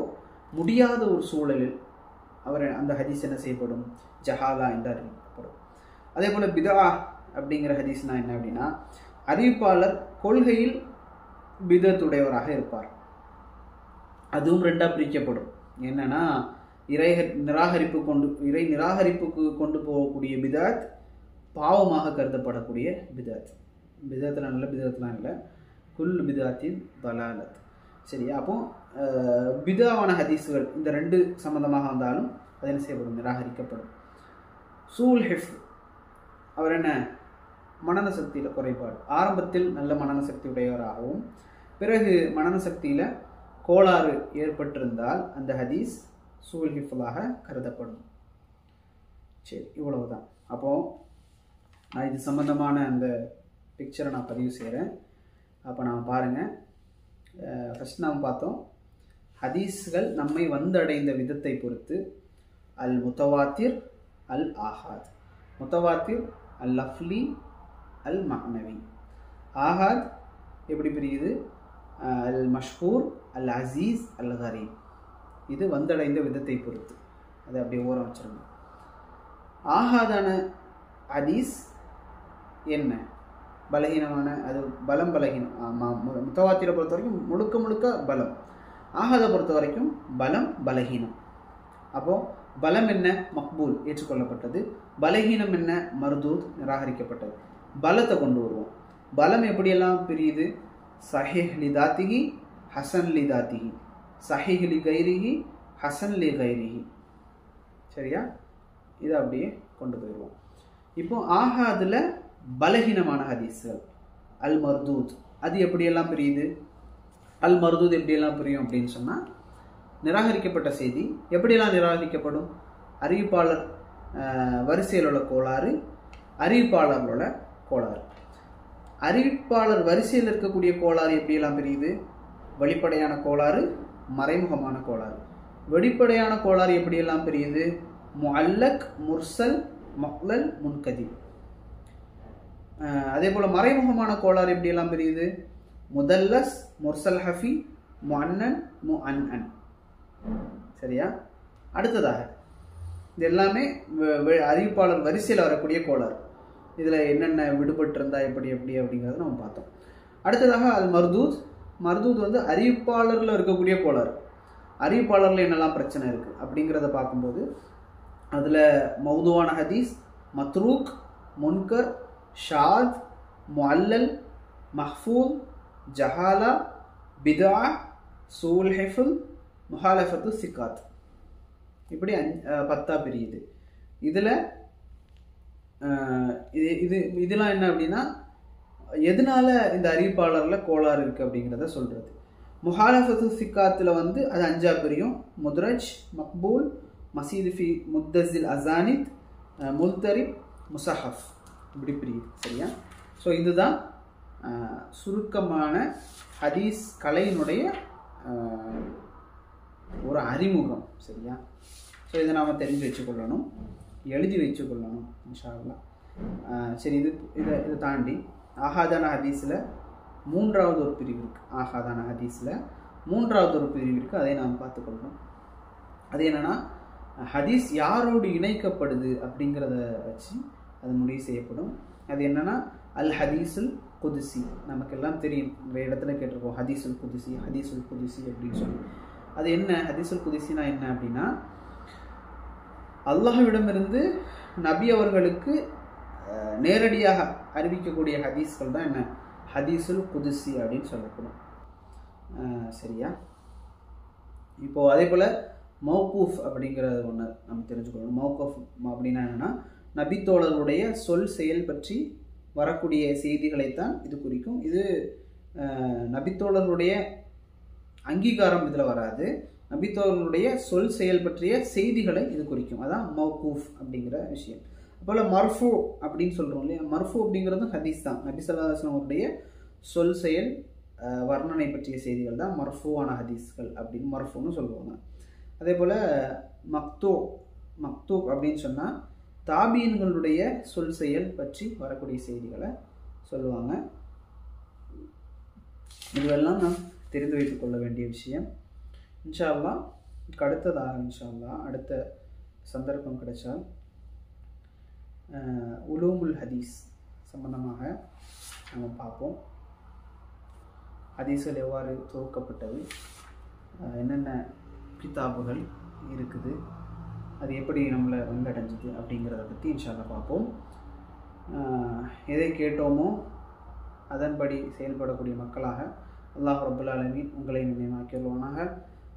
முடியாத ஒரு சூழலில் அவர் அந்த ஹதீஸ் என்ன செய்யப்படும்? ஜஹாலா என்று அறிவிக்கப்படும். அதே போல பிதா அப்படிங்கிற ஹதீஸ்னா என்ன அப்படின்னா அறிவிப்பாளர் கொள்கையில் பிதத்துடையவராக இருப்பார். அதுவும் ரெண்டா பிரிக்கப்படும். என்னன்னா இறை நிராகரிப்புக்கு கொண்டு போகக்கூடிய பிதாத், பாவமாக கருதப்படக்கூடிய பிதாத். பிதாத்துல நல்ல பிதாத்லாம் இல்லை, குல் பிதாத்தின் தலாலத். சரியா? அப்போ பிதாவான ஹதீஸுகள் இந்த ரெண்டு சம்பந்தமாக வந்தாலும் அது என்ன செய்யப்படும்? நிராகரிக்கப்படும். சூல் ஹிஃப், அவர் என்ன? மனன சக்தியில் குறைபாடு. ஆரம்பத்தில் நல்ல மனன சக்தி உடையவராகவும் பிறகு மனன சக்தியில் கோளாறு ஏற்பட்டிருந்தால் அந்த ஹதீஸ் சூல் ஹிஃபுலாக கருதப்படும். சரி, இவ்வளவுதான். அப்போது நான் இது சம்பந்தமான அந்த பிக்சரை நான் பதிவு செய்கிறேன். அப்போ நாம் பாருங்கள். ஃபஸ்ட் நாம் பார்த்தோம் ஹதீஸ்கள் நம்மை வந்தடைந்த விதத்தை பொறுத்து அல் முத்தவாத்திர், அல் ஆஹாத். முத்தவாத்திர் அல் லஃப்லி, அல் மஅனவி. ஆஹாத் எப்படி பிரியுது? அல் மஷ்ஹூர், அல் அசீஸ், அல் கரீப். இது வந்தடைந்த விதத்தை பொறுத்து. அதை அப்படியே ஓரம் வச்சிருங்க. ஆஹாதான ஹதீஸ் என்ன? பலகீனமான, அது பலம் பலகீனம். முத்தவாத்திரை பொறுத்த வரைக்கும் முழுக்க முழுக்க பலம். ஆஹாதை பொறுத்த வரைக்கும் பலம் பலகீனம். அப்போது பலம் என்ன? மக்பூல், ஏற்றுக்கொள்ளப்பட்டது. பலகீனம் என்ன? மர்தூத், நிராகரிக்கப்பட்டது. பலத்தை கொண்டு வருவோம். பலம் எப்படியெல்லாம் பிரியுது? சஹீஹ் லி தாத்திஹி, ஹசன் லி தாத்திஹி, சஹீஹ் லி கைரிஹி, ஹசன் லி கைரிஹி. சரியா? இதை அப்படியே கொண்டு போயிடுவோம். இப்போ ஆஹாதில் பலகீனமான ஹதீஸ்கள் அல் மர்தூத், அது எப்படியெல்லாம் பிரியுது? அல் மர்தூத் எப்படியெல்லாம் பிரியும் அப்படின்னு சொன்னால் நிராகரிக்கப்பட்ட செய்தி எப்படியெல்லாம் நிராகரிக்கப்படும்? அறிவிப்பாளர் வரிசையில் உள்ள கோளாறு, அறிவிப்பாளர்களோட கோளாறு. அறிவிப்பாளர் வரிசையில் இருக்கக்கூடிய கோளாறு எப்படியெல்லாம் பிரியுது? வெளிப்படையான கோளாறு, மறைமுகமான கோளாறு. வெளிப்படையான கோளாறு எப்படியெல்லாம் பிரியுது? முஅல்லக், முர்சல், மக்லல், முன்கதி. அதே போல் மறைமுகமான கோளாறு எப்படியெல்லாம் பிரியுது? முதல்லஸ், முர்சல் ஹஃபி, முஅன்னன், முஅன்அன். சரியா? அடுத்ததாக இது எல்லாமே அறிவிப்பாளர் வரிசையில் வரக்கூடிய கோளாறு. இதில் என்னென்ன விடுபட்டு இருந்தால் எப்படி அப்படிங்கிறத நம்ம பார்த்தோம். அடுத்ததாக அல் மர்தூத். மர்தூத் வந்து அறிவிப்பாளரில் இருக்கக்கூடிய கோளாறு. அறிவிப்பாளரில் என்னெல்லாம் பிரச்சனை இருக்குது அப்படிங்கிறத பார்க்கும்போது அதில் மௌதுவான ஹதீஸ், மத்ரூக், முன்கர், ஷாத், முஅல்லல், மஹ்ஃபூல், ஜஹாலா, பிதா, சூல் ஹிஃபுல், முஹாலஃபத்து சிக்காத். இப்படி 10 பிரியுது. இதில் இதெல்லாம் என்ன அப்படின்னா எதனால இந்த அறிவிப்பாளரில் கோளாறு இருக்குது அப்படிங்கிறத சொல்கிறது. முஹாலஃபத்து சிக்காத்தில் வந்து அது 5 பிரியும். முத்ரஜ், மக்பூல், மசீத் ஃபி முத்தஸில் அசானித், முல்தரிப், முசஹஃப். இப்படி பிரியுது. சரியா? ஸோ இதுதான் சுருக்கமான ஹதீஸ் கலையினுடைய ஒரு அறிமுகம். சரியா? ஸோ ஸோ இதை நாம் தெரிஞ்சு வச்சுக்கொள்ளணும், எழுதி வச்சுக்கொள்ளணும் இன்ஷா அல்லாஹ். சரி, இதை தாண்டி ஆஹாதான ஹதீஸில் மூன்றாவது ஒரு பிரிவு இருக்குது. ஆஹாதான ஹதீஸில் மூன்றாவது ஒரு பிரிவு இருக்குது, அதை நாம் பார்த்துக்கொள்ளணும். அது என்னென்னா, ஹதீஸ் யாரோடு இணைக்கப்படுது அப்படிங்கிறத வச்சு அது முடிவு செய்யப்படும். அது என்னென்னா அல் ஹதீஸுல் குதுசி. நமக்கெல்லாம் தெரியும், நிறைய இடத்துல கேட்டிருக்கோம் ஹதீஸுல் குதுசி, ஹதீஸுல் குதுசி அப்படின்னு சொல்லி. அது என்ன ஹதீஸுல் குதுசினா என்ன அப்படின்னா, அல்லாஹ்விடமிருந்து நபி அவர்களுக்கு நேரடியாக அறிவிக்கக்கூடிய ஹதீஸ்கள் தான் என்ன ஹதீஸுல் குதுசி அப்படின்னு சொல்லப்படும். சரியா? இப்போது அதே போல் மௌகூஃப் அப்படிங்கிறது ஒன்று நம்ம தெரிஞ்சுக்கணும். மௌகூஃப் அப்படின்னா என்னென்னா, நபித்தோழர்களுடைய சொல் செயல் பற்றி வரக்கூடிய செய்திகளைத்தான் இது குறிக்கும். இது நபித்தோழர்களுடைய அங்கீகாரம் இதில் வராது, நபித்தோழர்களுடைய சொல் செயல் பற்றிய செய்திகளை இது குறிக்கும். அதான் மௌகூஃப் அப்படிங்கிற விஷயம். அப்போல மர்ஃபூ அப்படின்னு சொல்கிறோம் இல்லையா, மர்ஃபூ அப்படிங்கிறதும் ஹதீஸ் தான். நபி ஸல்லல்லாஹு அலைஹி வஸல்லம் அவருடைய சொல் செயல் வர்ணனை பற்றிய செய்திகள் தான் மர்ஃபூவான ஹதீஸ்கள் அப்படின்னு மர்ஃபூன்னு சொல்லுவாங்க. அதே போல் மக்தூப் அப்படின்னு சொன்னால் தாபீன்களுடைய சொல் செயல் பற்றி வரக்கூடிய செய்திகளை சொல்லுவாங்க. இதுவெல்லாம் நாம் தெரிந்து வைத்துக் கொள்ள வேண்டிய விஷயம். இன்ஷா அல்லாஹ் அடுத்ததாக அடுத்த சந்தர்ப்பம் கிடைச்சால் உலூமுல் ஹதீஸ் சம்பந்தமாக நம்ம பார்ப்போம். ஹதீஸ்கள் எவ்வாறு தொகுக்கப்பட்டது, என்னென்ன கிதாபுகள் இருக்குது, அது எப்படி நம்மளை வந்தடைஞ்சிது அப்படிங்கிறத பற்றி இன்ஷா அல்லாஹ் பார்ப்போம். எதை கேட்டோமோ அதன்படி செயல்படக்கூடிய மக்களாக அல்லாஹ் ரப்பல் ஆலமீன் உங்களை நினைவாக்கிடுவானாக.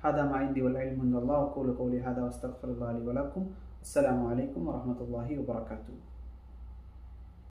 ஹதா மா இன்தி வல் இல்மு இன்தல்லாஹ் வ கூலு கௌலி ஹதா வஸ்தக்ஃபிருல்லாஹி லி வ லக்கும். அஸ்ஸலாமு அலைக்கும் வரஹ்மத்துல்லாஹி வபரகாத்துஹு.